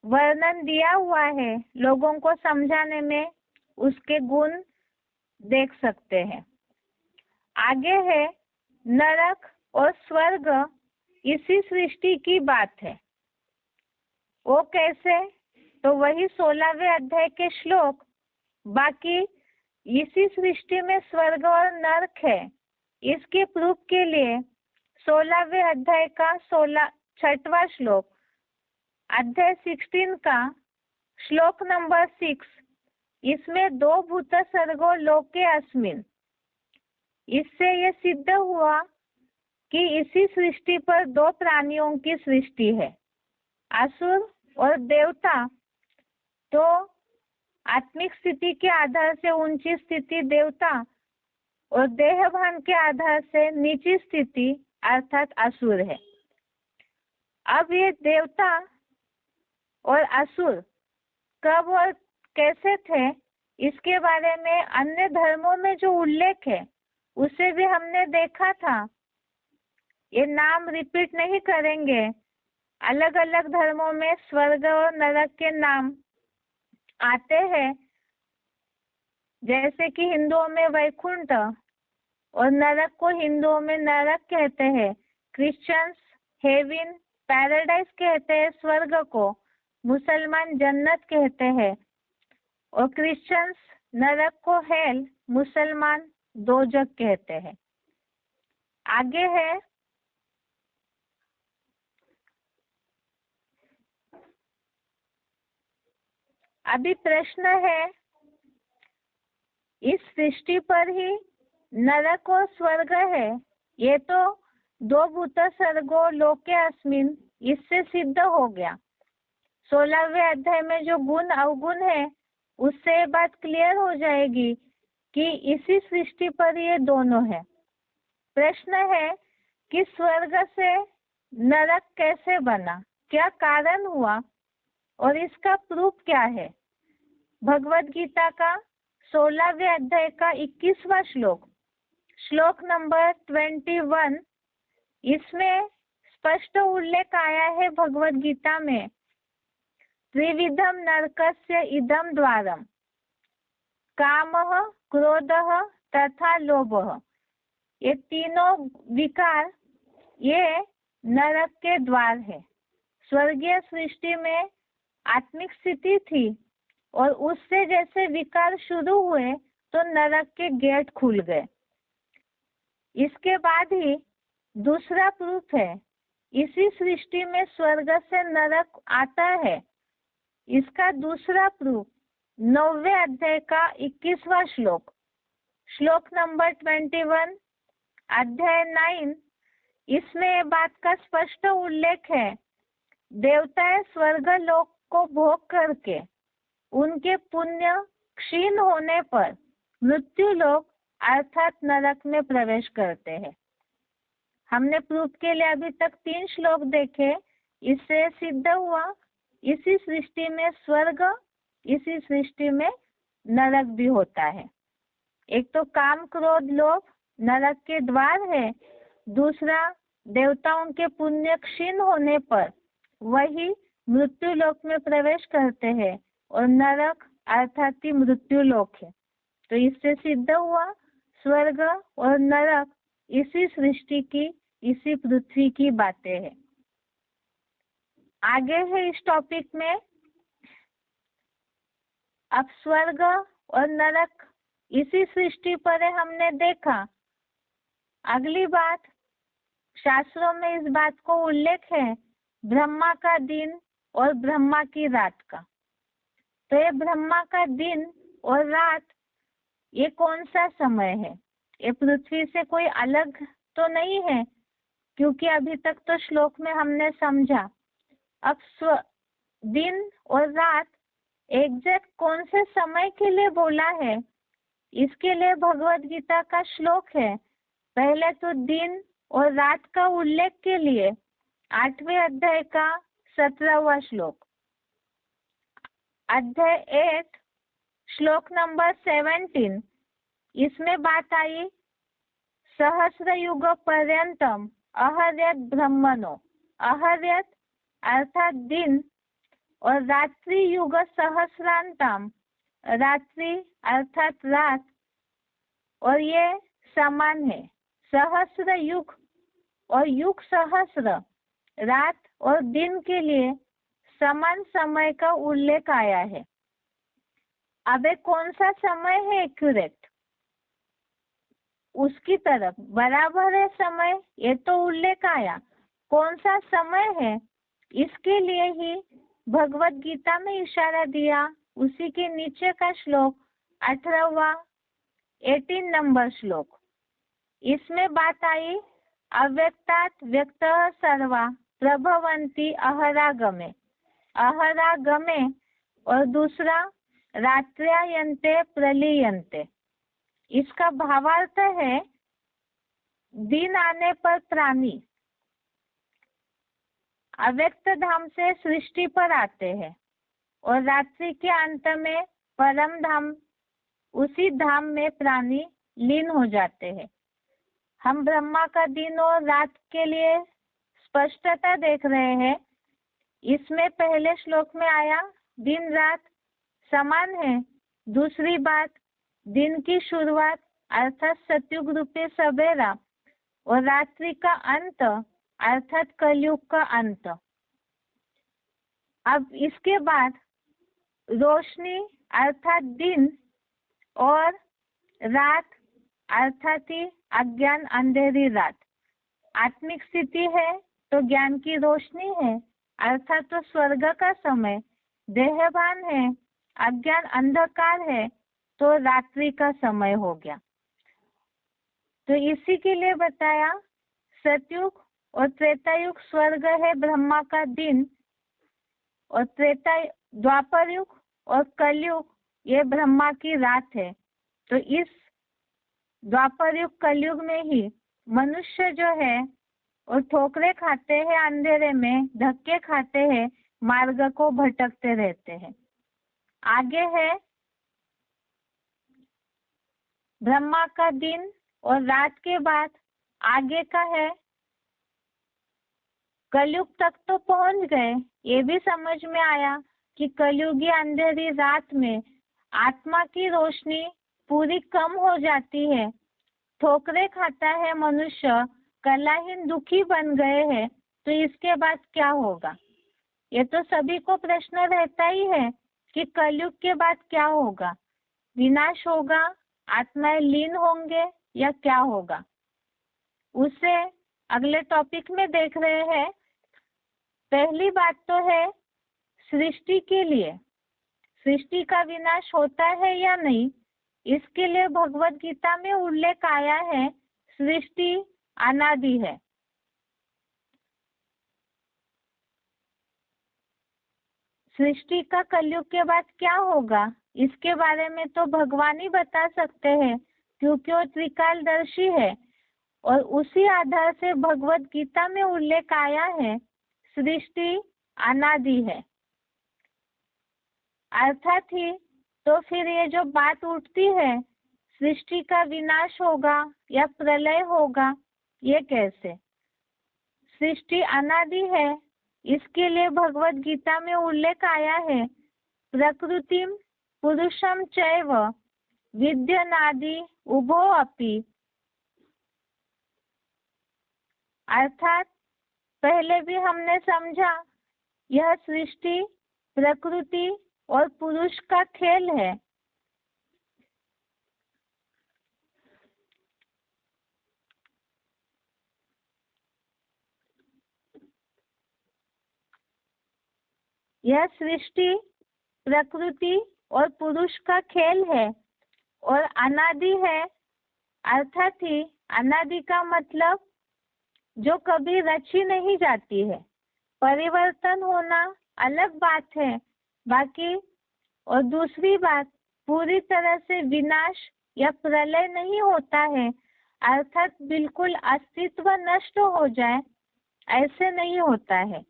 वर्णन दिया हुआ है, लोगों को समझाने में उसके गुण देख सकते हैं। आगे है नरक और स्वर्ग, इसी सृष्टि की बात है। वो कैसे? तो वही 16वें अध्याय के श्लोक। बाकी इसी सृष्टि में स्वर्ग और नरक है, इसके प्रूफ के लिए 16वें अध्याय का 6वां श्लोक, अध्याय 16 का श्लोक नंबर 6 इसमें 2 भूत सर्गो लोके अस्मिन। इससे ये सिद्ध हुआ कि इसी सृष्टि पर 2 प्राणियों की सृष्टि है, असुर और देवता। तो आत्मिक स्थिति के आधार से ऊंची स्थिति देवता और देहभान के आधार से नीची स्थिति अर्थात असुर है। अब ये देवता और असुर कब और कैसे थे, इसके बारे में अन्य धर्मों में जो उल्लेख है उसे भी हमने देखा था। ये नाम रिपीट नहीं करेंगे। अलग अलग धर्मों में स्वर्ग और नरक के नाम आते हैं, जैसे कि हिंदुओं में वैकुंठ और नरक को हिंदुओं में नरक कहते हैं। क्रिश्चियंस हेवन पैराडाइज कहते हैं स्वर्ग को, मुसलमान जन्नत कहते हैं। और क्रिश्चियंस नरक को हेल, मुसलमान दोजख कहते हैं। आगे है अभी प्रश्न है, इस सृष्टि पर ही नरक और स्वर्ग है। ये तो 2 भूत सर्गो लोके अस्मिन, इससे सिद्ध हो गया। 16वें अध्याय में जो गुण अवगुण है उससे ये बात क्लियर हो जाएगी कि इसी सृष्टि पर ये दोनों है। प्रश्न है कि स्वर्ग से नरक कैसे बना, क्या कारण हुआ और इसका प्रूफ क्या है। भगवत गीता का 16वें अध्याय का 21वां श्लोक, श्लोक नंबर 21, इसमें स्पष्ट उल्लेख आया है भगवत गीता में, त्रिविधम नरकस्य इदम द्वारम, कामः क्रोधः तथा लोभः। ये तीनों विकार ये नरक के द्वार है। स्वर्गीय सृष्टि में आत्मिक स्थिति थी और उससे जैसे विकार शुरू हुए तो नरक के गेट खुल गए। इसके बाद ही दूसरा प्रूफ है, इसी सृष्टि में स्वर्ग से नरक आता है। इसका दूसरा प्रूफ 9वें अध्याय का 21वां श्लोक, श्लोक नंबर 21, अध्याय 9, इसमें ये बात का स्पष्ट उल्लेख है। देवताएं स्वर्ग लोक को भोग करके उनके पुण्य क्षीण होने पर मृत्यु लोक अर्थात नरक में प्रवेश करते हैं। हमने प्रूफ के लिए अभी तक 3 श्लोक देखे। इससे सिद्ध हुआ इसी सृष्टि में स्वर्ग, इसी सृष्टि में नरक भी होता है। एक तो काम क्रोध लोभ नरक के द्वार है, दूसरा देवताओं के पुण्य क्षीण होने पर वही मृत्यु लोक में प्रवेश करते हैं और नरक अर्थात ही मृत्यु लोक है। तो इससे सिद्ध हुआ स्वर्ग और नरक इसी सृष्टि की, इसी पृथ्वी की बातें हैं। आगे है इस टॉपिक में, अब स्वर्ग और नरक इसी सृष्टि पर है, हमने देखा। अगली बात, शास्त्रों में इस बात को उल्लेख है ब्रह्मा का दिन और ब्रह्मा की रात का। तो ये ब्रह्मा का दिन और रात ये कौन सा समय है? ये पृथ्वी से कोई अलग तो नहीं है, क्योंकि अभी तक तो श्लोक में हमने समझा। अब दिन और रात एग्जैक्ट कौन से समय के लिए बोला है, इसके लिए भगवत गीता का श्लोक है। पहले तो दिन और रात का उल्लेख के लिए 8वें अध्याय का 17वां श्लोक, अध्याय 8 श्लोक नंबर 17, इसमें बात आई सहस्र युग पर्यंतम अहर्यत ब्रह्मणो। अहर्यत अर्थात दिन और रात्रि युग सहस्रांतम, रात्रि अर्थात रात, और ये समान है। सहस्र युग और युग सहस्र, रात और दिन के लिए समान समय का उल्लेख आया है। अब कौन सा समय है एक्यूरेट, उसकी तरफ बराबर है समय, ये तो उल्लेख आया। कौन सा समय है, इसके लिए ही भगवत गीता में इशारा दिया उसी के नीचे का श्लोक 18वां 18 नंबर श्लोक, इसमें बात आई अव्यक्तात् व्यक्तः सर्वा प्रभवन्ति अहरागमे। अहरागमे और दूसरा रात्र्यायन्ते प्रलीयन्ते। इसका भावार्थ है दिन आने पर प्राणी अव्यक्त धाम से सृष्टि पर आते हैं और रात्रि के अंत में परम धाम, उसी धाम में प्राणी लीन हो जाते हैं। हम ब्रह्मा का दिन और रात के लिए स्पष्टता देख रहे हैं। इसमें पहले श्लोक में आया दिन रात समान है। दूसरी बात, दिन की शुरुआत अर्थात सतयुग रूपी सवेरा और रात्रि का अंत अर्थात कलयुग का अंत। अब इसके बाद रोशनी अर्थात दिन और रात अर्थात ही अज्ञान अंधेरी रात। आत्मिक स्थिति है तो ज्ञान की रोशनी है अर्थात तो स्वर्ग का समय। देहभान है, अज्ञान अंधकार है तो रात्रि का समय हो गया। तो इसी के लिए बताया सतयुग और त्रेतायुग स्वर्ग है ब्रह्मा का दिन और द्वापर युग और कलयुग ये ब्रह्मा की रात है। तो इस द्वापर युग कलयुग में ही मनुष्य जो है और ठोकरे खाते हैं, अंधेरे में धक्के खाते हैं, मार्ग को भटकते रहते हैं। आगे है ब्रह्मा का दिन और रात के बाद आगे का है कलयुग तक तो पहुंच गए। ये भी समझ में आया कि कलयुगी अंधेरी रात में आत्मा की रोशनी पूरी कम हो जाती है, ठोकरे खाता है मनुष्य, कलाहीन दुखी बन गए हैं। तो इसके बाद क्या होगा? ये तो सभी को प्रश्न रहता ही है कि कलयुग के बाद क्या होगा, विनाश होगा, आत्माएं लीन होंगे या क्या होगा? उसे अगले टॉपिक में देख रहे हैं। पहली बात तो है सृष्टि के लिए, सृष्टि का विनाश होता है या नहीं, इसके लिए भगवत गीता में उल्लेख आया है सृष्टि अनादि है। सृष्टि का कलयुग के बाद क्या होगा इसके बारे में तो भगवान ही बता सकते हैं क्योंकि वो त्रिकालदर्शी है। और उसी आधार से भगवत गीता में उल्लेख आया है सृष्टि अनादि है। अर्थात ही तो फिर ये जो बात उठती है सृष्टि का विनाश होगा या प्रलय होगा, ये कैसे? सृष्टि अनादि है, इसके लिए भगवत गीता में उल्लेख आया है प्रकृतिम पुरुषम चैव विद्यनादि उभो अपि। अर्थात पहले भी हमने समझा यह सृष्टि प्रकृति और पुरुष का खेल है। यह सृष्टि प्रकृति और पुरुष का खेल है और अनादि है। अर्थात ही अनादि का मतलब जो कभी रची नहीं जाती है। परिवर्तन होना अलग बात है बाकी, और दूसरी बात पूरी तरह से विनाश या प्रलय नहीं होता है अर्थात बिल्कुल अस्तित्व नष्ट हो जाए, ऐसे नहीं होता है।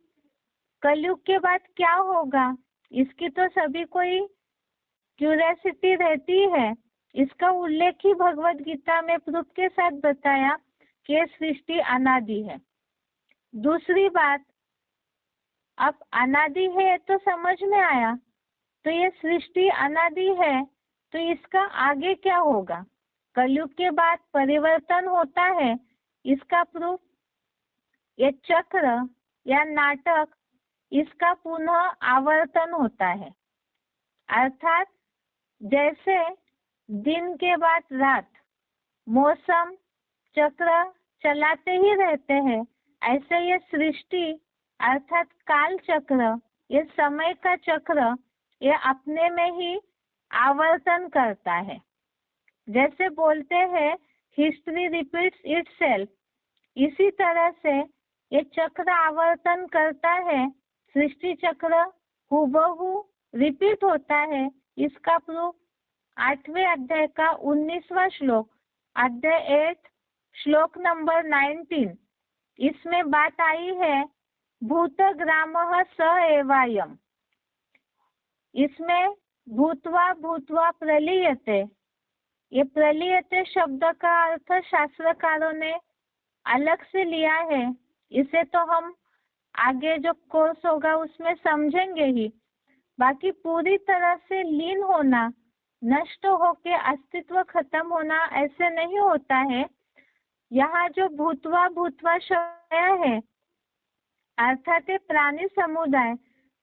कलयुग के बाद क्या होगा इसकी तो सभी को ही क्यूरियोसिटी रहती है। इसका उल्लेख ही भगवत गीता में प्रूफ के साथ बताया कि सृष्टि अनादि है। दूसरी बात, अब अनादि है तो समझ में आया, तो ये सृष्टि अनादि है तो इसका आगे क्या होगा? कलयुग के बाद परिवर्तन होता है, इसका प्रूफ ये चक्र या नाटक, इसका पुनः आवर्तन होता है। अर्थात जैसे दिन के बाद रात, मौसम चक्र चलाते ही रहते हैं, ऐसे ये सृष्टि अर्थात काल चक्र, ये समय का चक्र, ये अपने में ही आवर्तन करता है। जैसे बोलते हैं हिस्ट्री रिपीट्स इटसेल्फ, इसी तरह से ये चक्र आवर्तन करता है। सृष्टि चक्र हूबहू रिपीट होता है। इसका प्रूफ 8वें अध्याय का 19वां श्लोक, अध्याय 8 श्लोक नंबर 19, इसमें बात आई है भूतग्रामः स एवायम्। इसमें भूत्वा भूत्वा प्रलीयते, ये प्रलीयते शब्द का अर्थ शास्त्रकारों ने अलग से लिया है। इसे तो हम आगे जो कोर्स होगा उसमें समझेंगे ही। बाकी पूरी तरह से लीन होना, नष्ट होके अस्तित्व खत्म होना ऐसे नहीं होता है। यहाँ जो भूतवा भूतवा शब्द है अर्थात प्राणी समुदाय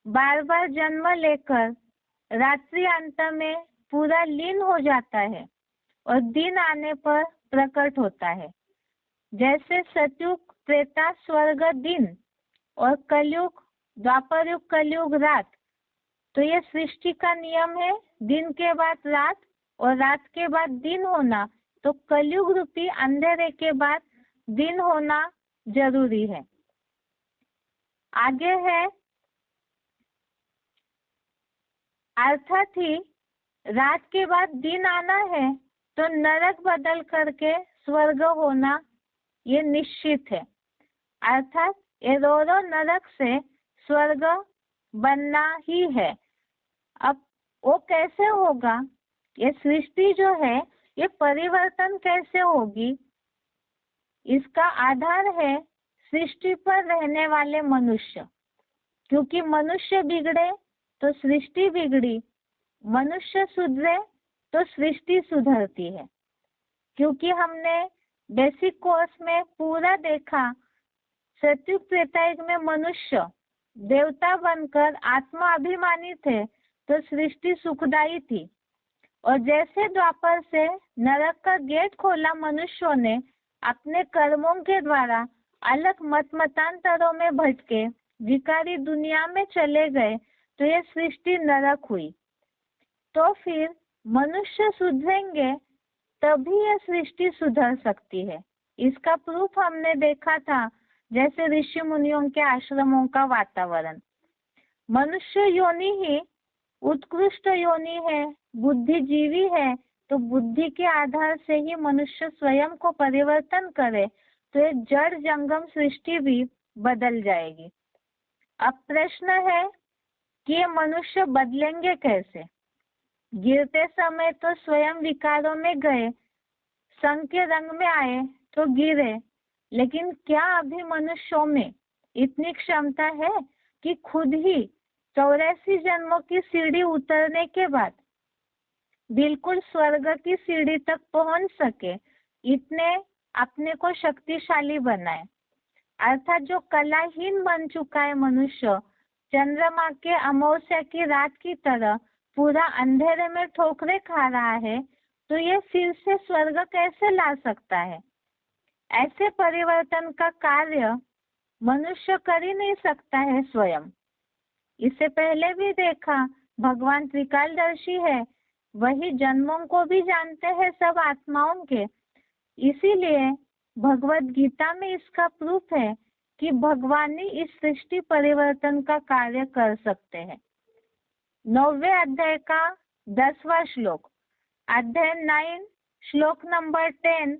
बार बार जन्म लेकर रात्रि अंत में पूरा लीन हो जाता है और दिन आने पर प्रकट होता है। जैसे सतयुग त्रेता स्वर्ग दिन और कलयुग द्वापर युग कलयुग रात, तो ये सृष्टि का नियम है, दिन के बाद रात और रात के बाद दिन होना। तो कलयुग रूपी अंधेरे के बाद दिन होना जरूरी है। आगे है अर्थात ही रात के बाद दिन आना है तो नरक बदल करके स्वर्ग होना ये निश्चित है। अर्थात ये रो नरक से स्वर्ग बनना ही है। अब वो कैसे होगा, ये सृष्टि जो है ये परिवर्तन कैसे होगी, इसका आधार है सृष्टि पर रहने वाले मनुष्य। क्योंकि मनुष्य बिगड़े तो सृष्टि बिगड़ी, मनुष्य सुधरे तो सृष्टि सुधरती है। क्योंकि हमने बेसिक कोर्स में पूरा देखा, सतयुग त्रेतायुग में मनुष्य देवता बनकर आत्मा अभिमानी थे तो सृष्टि सुखदायी थी। और जैसे द्वापर से नरक का गेट खोला मनुष्यों ने अपने कर्मों के द्वारा अलग मत मतांतरों में भटके विकारी दुनिया में चले गए तो ये सृष्टि नरक हुई। तो फिर मनुष्य सुधरेंगे तभी यह सृष्टि सुधर सकती है। इसका प्रूफ हमने देखा था, जैसे ऋषि मुनियों के आश्रमों का वातावरण। मनुष्य योनि ही उत्कृष्ट योनि है, बुद्धिजीवी है, तो बुद्धि के आधार से ही मनुष्य स्वयं को परिवर्तन करे तो ये जड़ जंगम सृष्टि भी बदल जाएगी। अब प्रश्न है कि ये मनुष्य बदलेंगे कैसे। गिरते समय तो स्वयं विकारों में गए, संग के रंग में आए तो गिरे, लेकिन क्या अभी मनुष्यों में इतनी क्षमता है कि खुद ही 84 जन्मों की सीढ़ी उतरने के बाद बिल्कुल स्वर्ग की सीढ़ी तक पहुंच सके, इतने अपने को शक्तिशाली बनाए। अर्थात जो कलाहीन बन चुका है मनुष्य, चंद्रमा के अमावस्या की रात की तरह पूरा अंधेरे में ठोकरे खा रहा है, तो ये फिर से स्वर्ग कैसे ला सकता है। ऐसे परिवर्तन का कार्य मनुष्य कर ही नहीं सकता है स्वयं। इससे पहले भी देखा, भगवान त्रिकालदर्शी है, वही जन्मों को भी जानते हैं सब आत्माओं के। इसीलिए भगवत गीता में इसका प्रूफ है कि भगवान ही इस सृष्टि परिवर्तन का कार्य कर सकते हैं। 9वें अध्याय का 10वां श्लोक, अध्याय 9 श्लोक नंबर 10,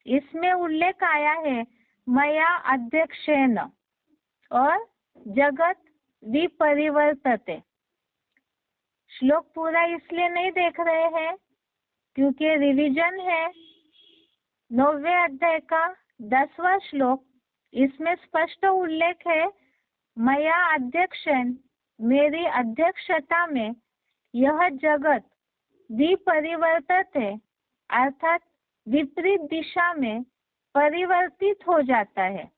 इसमें उल्लेख आया है मया अध्यक्षेन और जगत विपरिवर्तते। श्लोक पूरा इसलिए नहीं देख रहे हैं क्योंकि रिवीजन है। 9वें अध्याय का 10वां श्लोक, इसमें स्पष्ट उल्लेख है मया अध्यक्षेन, मेरी अध्यक्षता में यह जगत विपरिवर्तित है, अर्थात विपरीत दिशा में परिवर्तित हो जाता है।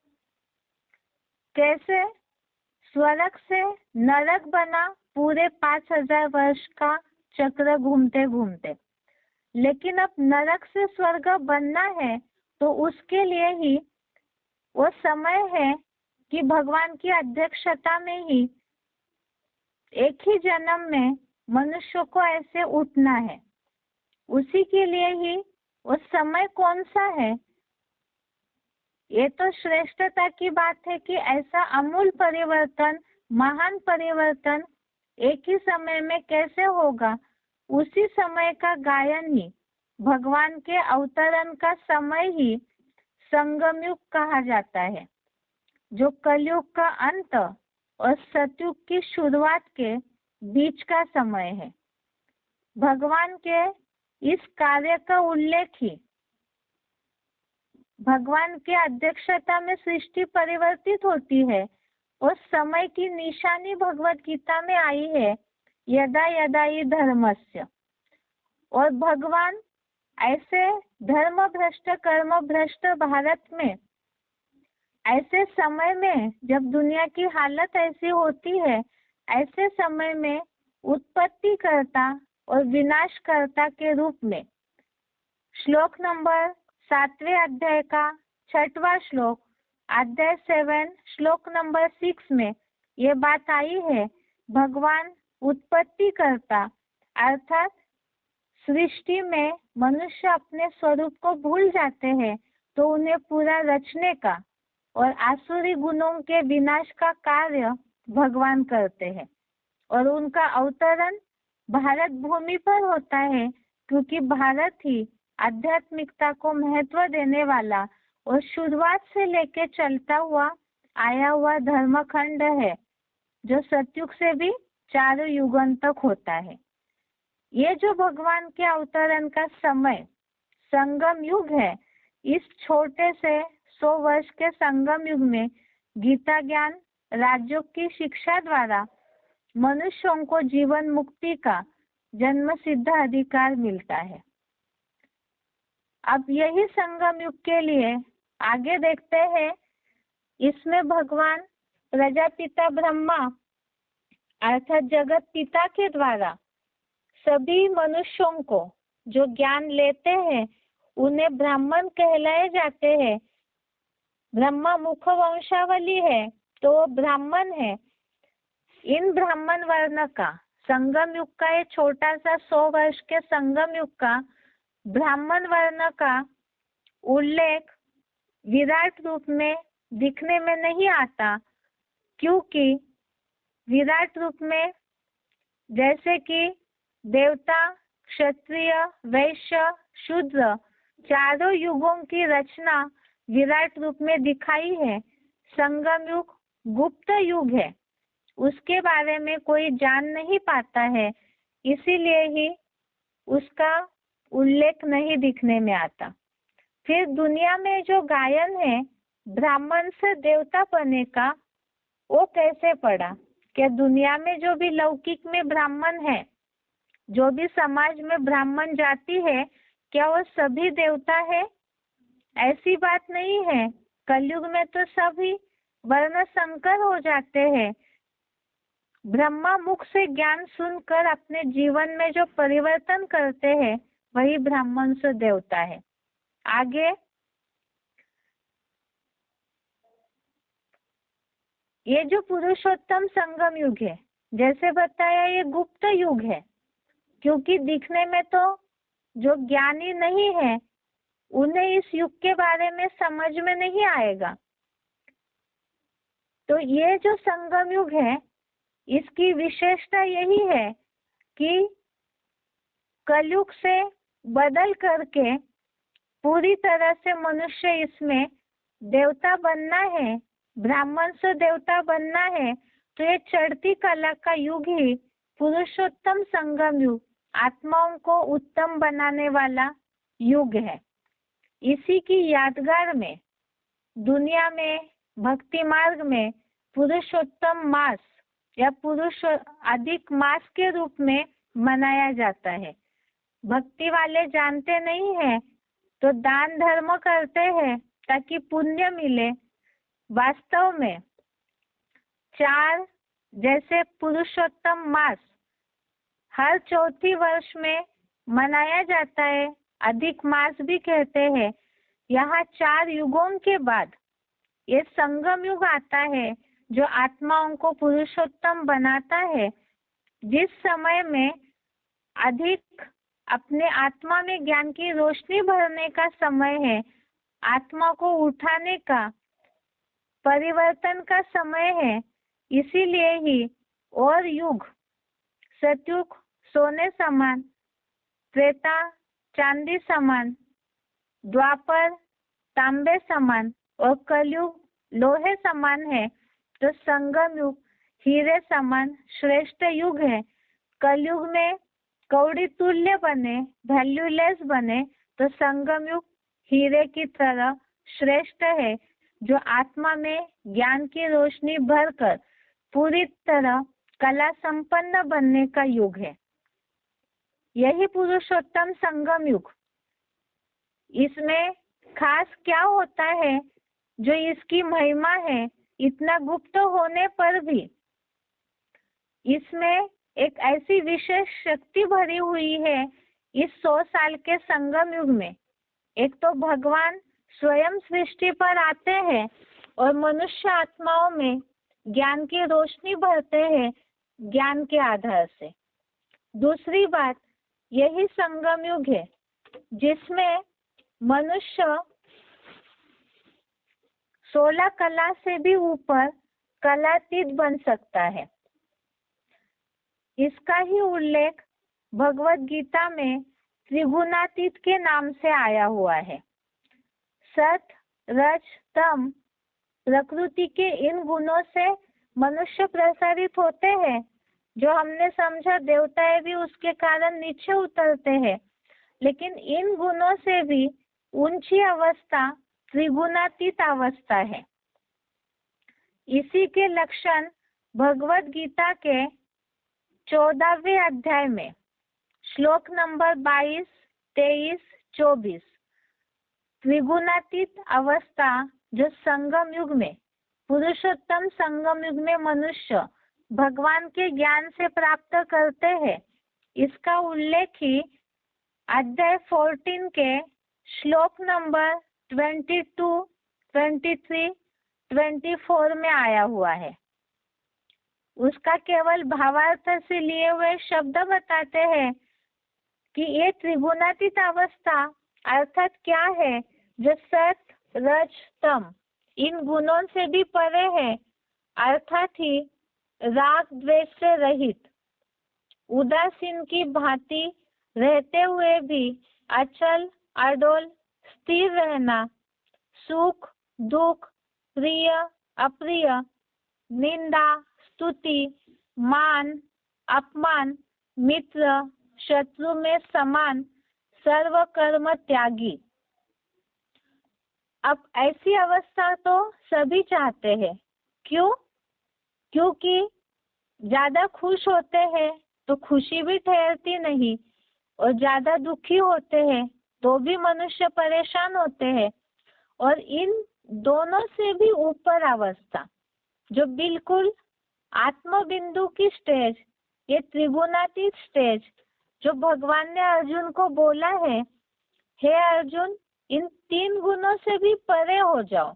कैसे? स्वर्ग से नरक बना पूरे 5000 वर्ष का चक्र घूमते घूमते, लेकिन अब नरक से स्वर्ग बनना है तो उसके लिए ही वो समय है कि भगवान की अध्यक्षता में ही एक ही जन्म में मनुष्य को ऐसे उठना है। उसी के लिए ही वो समय कौन सा है, ये तो श्रेष्ठता की बात है कि ऐसा अमूल परिवर्तन, महान परिवर्तन एक ही समय में कैसे होगा। उसी समय का गायन ही, भगवान के अवतरण का समय ही संगम युग कहा जाता है, जो कलयुग का अंत और सतयुग की शुरुआत के बीच का समय है। भगवान के इस कार्य का उल्लेख ही भगवान के अध्यक्षता में सृष्टि परिवर्तित होती है और समय की निशानी भगवत गीता में आई है, यदा यदा ही धर्मस्य। और भगवान ऐसे धर्म भ्रष्ट कर्म भ्रष्ट भारत में, ऐसे समय में जब दुनिया की हालत ऐसी होती है, ऐसे समय में उत्पत्ति करता और विनाशकर्ता के रूप में, श्लोक नंबर 7वें अध्याय का 6वां श्लोक, अध्याय 7 श्लोक नंबर 6 में ये बात आई है। भगवान उत्पत्ति करता, अर्थात सृष्टि में मनुष्य अपने स्वरूप को भूल जाते हैं तो उन्हें पूरा रचने का और आसुरी गुणों के विनाश का कार्य भगवान करते हैं। और उनका अवतरण भारत भूमि पर होता है, क्योंकि भारत ही आध्यात्मिकता को महत्व देने वाला और शुरुआत से लेके चलता हुआ आया हुआ धर्मखंड है, जो सतयुग से भी 4 युगों तक होता है। ये जो भगवान के अवतरण का समय संगम युग है, इस छोटे से 100 वर्ष के संगम युग में गीता ज्ञान राजयोग की शिक्षा द्वारा मनुष्यों को जीवन मुक्ति का जन्म सिद्ध अधिकार मिलता है। अब यही संगम युग के लिए आगे देखते हैं। इसमें भगवान प्रजापिता ब्रह्मा अर्थात जगत पिता के द्वारा सभी मनुष्यों को जो ज्ञान लेते हैं उन्हें ब्राह्मण कहलाए जाते हैं। ब्रह्मा मुख वंशावली है तो वो ब्राह्मण है। इन ब्राह्मण वर्ण का संगम युग का ये छोटा सा 100 वर्ष के संगम युग का ब्राह्मण वर्ण का उल्लेख विराट रूप में दिखने में नहीं आता, क्योंकि विराट रूप में जैसे कि देवता, क्षत्रिय, वैश्य, शूद्र 4 युगों की रचना विराट रूप में दिखाई है। संगम युग गुप्त युग है, उसके बारे में कोई जान नहीं पाता है, इसीलिए ही उसका उल्लेख नहीं दिखने में आता। फिर दुनिया में जो गायन है ब्राह्मण से देवता बने का, वो कैसे पड़ा? क्या दुनिया में जो भी लौकिक में ब्राह्मण है, जो भी समाज में ब्राह्मण जाति है, क्या वो सभी देवता है? ऐसी बात नहीं है। कलयुग में तो सभी वर्ण संकर हो जाते हैं। ब्रह्मा मुख से ज्ञान सुनकर अपने जीवन में जो परिवर्तन करते हैं वही ब्राह्मण से देवता है। आगे ये जो पुरुषोत्तम संगम युग है, जैसे बताया ये गुप्त युग है, क्योंकि दिखने में तो जो ज्ञानी नहीं है उन्हें इस युग के बारे में समझ में नहीं आएगा। तो ये जो संगम युग है इसकी विशेषता यही है कि कलयुग से बदल करके पूरी तरह से मनुष्य इसमें देवता बनना है, ब्राह्मण से देवता बनना है। तो ये चढ़ती कला का युग ही पुरुषोत्तम संगम युग, आत्माओं को उत्तम बनाने वाला युग है। इसी की यादगार में दुनिया में भक्ति मार्ग में पुरुषोत्तम मास या पुरुष अधिक मास के रूप में मनाया जाता है। भक्ति वाले जानते नहीं हैं तो दान धर्म करते हैं ताकि पुण्य मिले। वास्तव में 4 जैसे पुरुषोत्तम मास हर चौथी वर्ष में मनाया जाता है, अधिक मास भी कहते हैं। यहाँ 4 युगों के बाद ये संगम युग आता है जो आत्माओं को पुरुषोत्तम बनाता है। जिस समय में अधिक अपने आत्मा में ज्ञान की रोशनी भरने का समय है, आत्मा को उठाने का, परिवर्तन का समय है। इसीलिए ही और युग, सतयुग सोने समान, त्रेता चांदी समान, द्वापर तांबे समान और कलयुग लोहे समान है, तो संगम युग हीरे समान श्रेष्ठ युग है। कलयुग में कौड़ी तुल्य बने, वैल्यूलेस बने, तो संगम युग हीरे की तरह श्रेष्ठ है, जो आत्मा में ज्ञान की रोशनी भरकर पूरी तरह कला संपन्न बनने का युग है। यही पुरुषोत्तम संगम युग। इसमें खास क्या होता है जो इसकी महिमा है, इतना गुप्त होने पर भी इसमें एक ऐसी विशेष शक्ति भरी हुई है। इस 100 साल के संगम युग में एक तो भगवान स्वयं सृष्टि पर आते हैं और मनुष्य आत्माओं में ज्ञान की रोशनी भरते हैं ज्ञान के आधार से। दूसरी बात, यही संगम युग है जिसमें मनुष्य 16 कला से भी ऊपर कलातीत बन सकता है। इसका ही उल्लेख भगवत गीता में त्रिगुणातीत के नाम से आया हुआ है। सत, रज, तम प्रकृति के इन गुणों से मनुष्य प्रसारित होते हैं, जो हमने समझा देवताएं भी उसके कारण नीचे उतरते हैं। लेकिन इन गुणों से भी ऊंची अवस्था त्रिगुणातीत अवस्था है। इसी के लक्षण भगवत गीता के 14वें अध्याय में श्लोक नंबर 22, 23, 24 त्रिगुणातीत अवस्था जो संगम युग में, पुरुषोत्तम संगम युग में मनुष्य भगवान के ज्ञान से प्राप्त करते हैं, इसका उल्लेख ही अध्याय 14 के श्लोक नंबर 22, 23, 24 में आया हुआ है। उसका केवल भावार्थ से लिए हुए शब्द बताते हैं कि ये त्रिगुणातीत अवस्था अर्थात क्या है, जो सत, रज, तम इन गुणों से भी परे है, अर्थात ही राग द्वेष से रहित, उदासीन की भांति रहते हुए भी अचल अडोल स्थिर रहना, सुख दुख, प्रिय अप्रिय, निंदा स्तुति, मान अपमान, मित्र शत्रु में समान, सर्व कर्म त्यागी। अब ऐसी अवस्था तो सभी चाहते हैं। क्यों? क्योंकि ज्यादा खुश होते हैं तो खुशी भी ठहरती नहीं, और ज्यादा दुखी होते हैं तो भी मनुष्य परेशान होते हैं। और इन दोनों से भी ऊपर अवस्था जो बिल्कुल आत्म बिंदु की स्टेज, ये त्रिगुणातीत स्टेज, जो भगवान ने अर्जुन को बोला है, हे अर्जुन इन 3 गुणों से भी परे हो जाओ।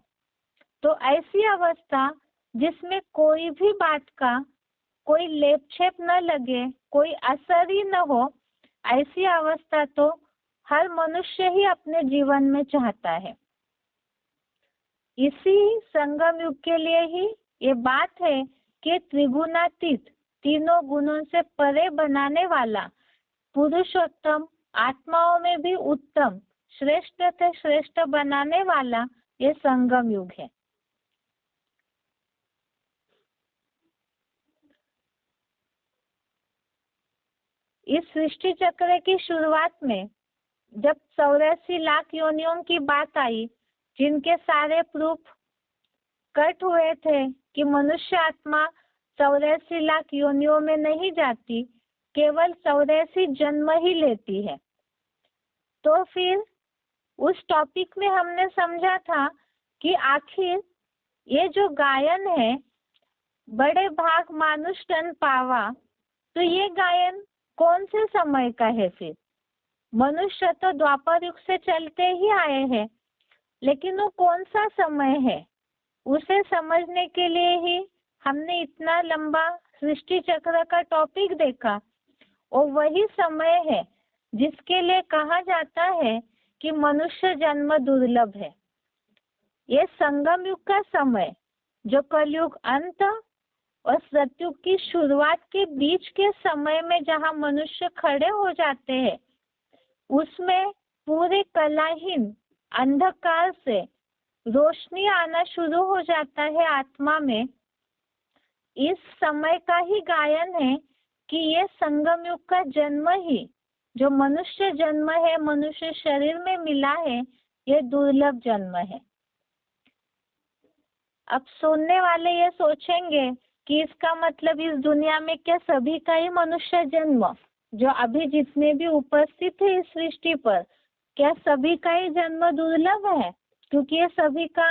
तो ऐसी अवस्था जिसमें कोई भी बात का कोई लेपछेप न लगे, कोई असर ही न हो, ऐसी अवस्था तो हर मनुष्य ही अपने जीवन में चाहता है। इसी संगम युग के लिए ही ये बात है कि त्रिगुणातीत, तीनों गुणों से परे बनाने वाला, पुरुषोत्तम, आत्माओं में भी उत्तम, श्रेष्ठ से श्रेष्ठ बनाने वाला ये संगम युग है। इस सृष्टि चक्र की शुरुआत में जब 84 लाख योनियों की बात आई, जिनके सारे प्रूफ कट हुए थे कि मनुष्य आत्मा 84 लाख योनियों में नहीं जाती, केवल 84 जन्म ही लेती है। तो फिर उस टॉपिक में हमने समझा था कि आखिर ये जो गायन है, बड़े भाग मानुष तन पावा, तो ये गायन कौन से समय का है? फिर मनुष्य तो द्वापर युग से चलते ही आए हैं, लेकिन वो कौन सा समय है, उसे समझने के लिए ही हमने इतना लंबा सृष्टि चक्र का टॉपिक देखा, और वही समय है जिसके लिए कहा जाता है कि मनुष्य जन्म दुर्लभ है। ये संगम युग का समय, जो कलयुग अंत और सतयुग की शुरुआत के बीच के समय में जहाँ मनुष्य खड़े हो जाते हैं, उसमें पूरे कलाहीन अंधकार से रोशनी आना शुरू हो जाता है आत्मा में। इस समय का ही गायन है कि ये संगम युग का जन्म ही, जो मनुष्य जन्म है, मनुष्य शरीर में मिला है, ये दुर्लभ जन्म है। अब सुनने वाले ये सोचेंगे कि इसका मतलब इस दुनिया में क्या सभी का ही मनुष्य जन्म, जो अभी जितने भी उपस्थित है इस सृष्टि पर, क्या सभी का ही जन्म दुर्लभ है? क्योंकि ये सभी का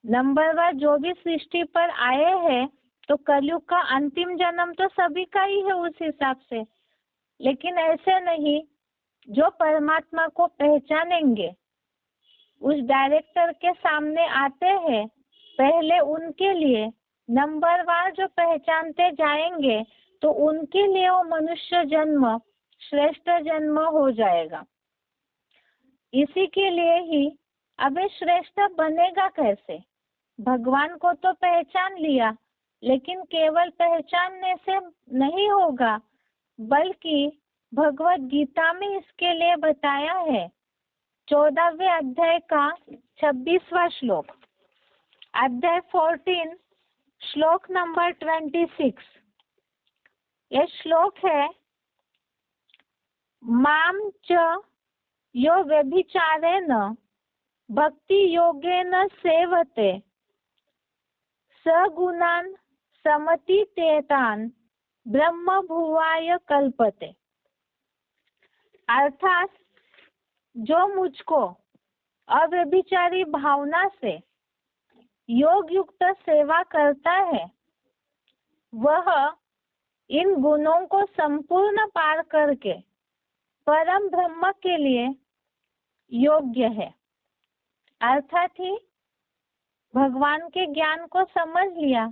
नंबरवार जो भी सृष्टि पर आए हैं, तो कलयुग का अंतिम जन्म तो सभी का ही है उस हिसाब से। लेकिन ऐसे नहीं, जो परमात्मा को पहचानेंगे, उस डायरेक्टर के सामने आते हैं, पहले उनके लिए नंबरवार जो पहचानते जाएंगे, तो उनके लिए वो मनुष्य जन्म श्रेष्ठ जन्म हो जाएगा। इसी के लिए ही अब ये श्रेष्ठ बनेगा कैसे? भगवान को तो पहचान लिया, लेकिन केवल पहचानने से नहीं होगा, बल्कि भगवत गीता में इसके लिए बताया है। 14वें अध्याय का 26वां श्लोक, अध्याय 14 श्लोक नंबर 26। ये श्लोक है, माम च यो व्यभिचारेण भक्ति योगेन सेवते सगुणान समतीतेतान ब्रह्म भुवाय कल्पते। अर्थात जो मुझको अव्यभिचारी भावना से योग युक्त सेवा करता है, वह इन गुणों को संपूर्ण पार करके परम ब्रह्म के लिए योग्य है। अर्थात ही भगवान के ज्ञान को समझ लिया,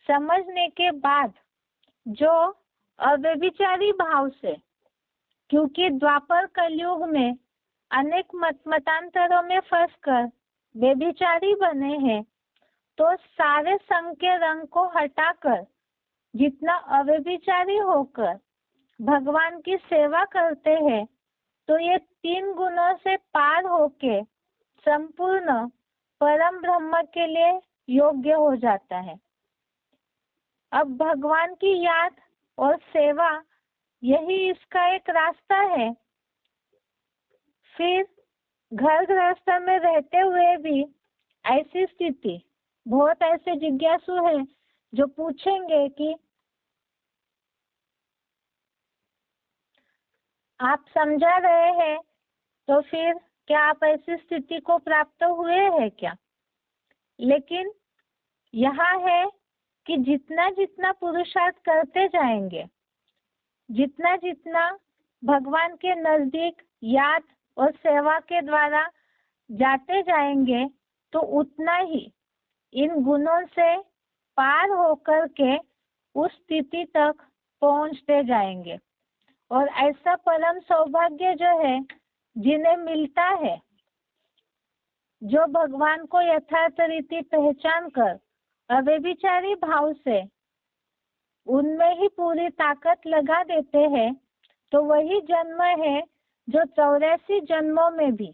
समझने के बाद जो अव्यभिचारी भाव से, क्योंकि द्वापर कलयुग में अनेक मतांतरों में फंसकर व्यभिचारी बने हैं, तो सारे संग के रंग को हटाकर जितना अव्यभिचारी होकर भगवान की सेवा करते हैं, तो ये 3 गुणों से पार होके संपूर्ण परम ब्रह्म के लिए योग्य हो जाता है। अब भगवान की याद और सेवा, यही इसका एक रास्ता है। फिर घर गृहस्थ में रहते हुए भी ऐसी स्थिति, बहुत ऐसे जिज्ञासु हैं जो पूछेंगे कि आप समझा रहे हैं, तो फिर क्या आप ऐसी स्थिति को प्राप्त हुए हैं क्या? लेकिन यहाँ है कि जितना जितना पुरुषार्थ करते जाएंगे, जितना जितना भगवान के नजदीक याद और सेवा के द्वारा जाते जाएंगे, तो उतना ही इन गुणों से पार होकर के उस स्थिति तक पहुंचते जाएंगे। और ऐसा परम सौभाग्य जो है, जिन्हें मिलता है, जो भगवान को यथार्थ रीति पहचान कर अव्यभिचारी भाव से उनमें ही पूरी ताकत लगा देते हैं, तो वही जन्म है जो 84 जन्मों में भी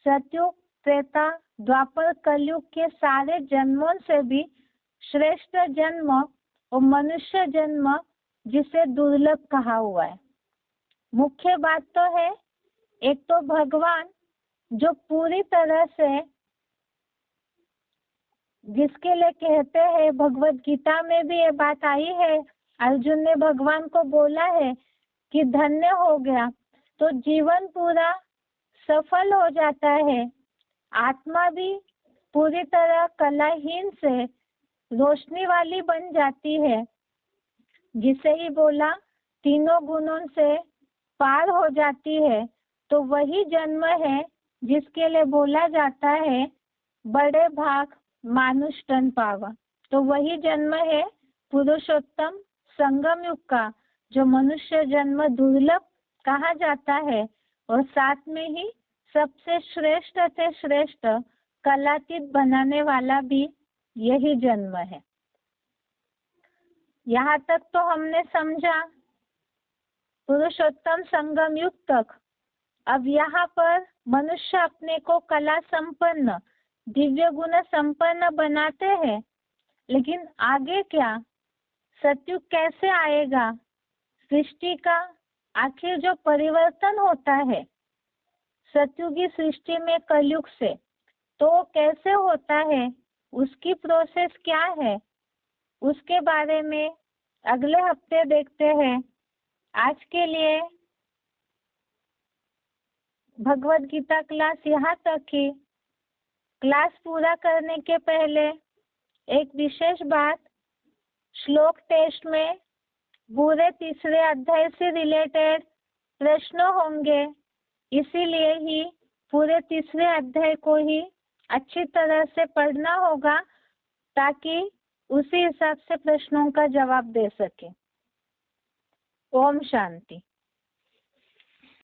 सतयुग, त्रेता, द्वापर, कलयुग के सारे जन्मों से भी श्रेष्ठ जन्म और मनुष्य जन्म, जिसे दुर्लभ कहा हुआ है। मुख्य बात तो है, एक तो भगवान जो पूरी तरह से, जिसके लिए कहते हैं, भगवत गीता में भी ये बात आई है, अर्जुन ने भगवान को बोला है कि धन्य हो गया, तो जीवन पूरा सफल हो जाता है। आत्मा भी पूरी तरह कलाहीन से रोशनी वाली बन जाती है, जिसे ही बोला तीनों गुणों से पार हो जाती है। तो वही जन्म है जिसके लिए बोला जाता है बड़े भाग मानुष तन पावा। तो वही जन्म है पुरुषोत्तम संगम युग का जो मनुष्य जन्म दुर्लभ कहा जाता है और साथ में ही सबसे श्रेष्ठ से श्रेष्ठ कलातीत बनाने वाला भी यही जन्म है। यहाँ तक तो हमने समझा पुरुषोत्तम संगम युग तक। अब यहाँ पर मनुष्य अपने को कला संपन्न दिव्य गुण संपन्न बनाते हैं, लेकिन आगे क्या, सतयुग कैसे आएगा, सृष्टि का आखिर जो परिवर्तन होता है सतयुगी सृष्टि में कलयुग से, तो कैसे होता है, उसकी प्रोसेस क्या है, उसके बारे में अगले हफ्ते देखते हैं। आज के लिए भगवत गीता क्लास यहाँ तक ही। क्लास पूरा करने के पहले एक विशेष बात, श्लोक टेस्ट में पूरे तीसरे अध्याय से रिलेटेड प्रश्न होंगे, इसीलिए ही पूरे तीसरे अध्याय को ही अच्छी तरह से पढ़ना होगा ताकि उसी हिसाब से प्रश्नों का जवाब दे सके। ओम शांति।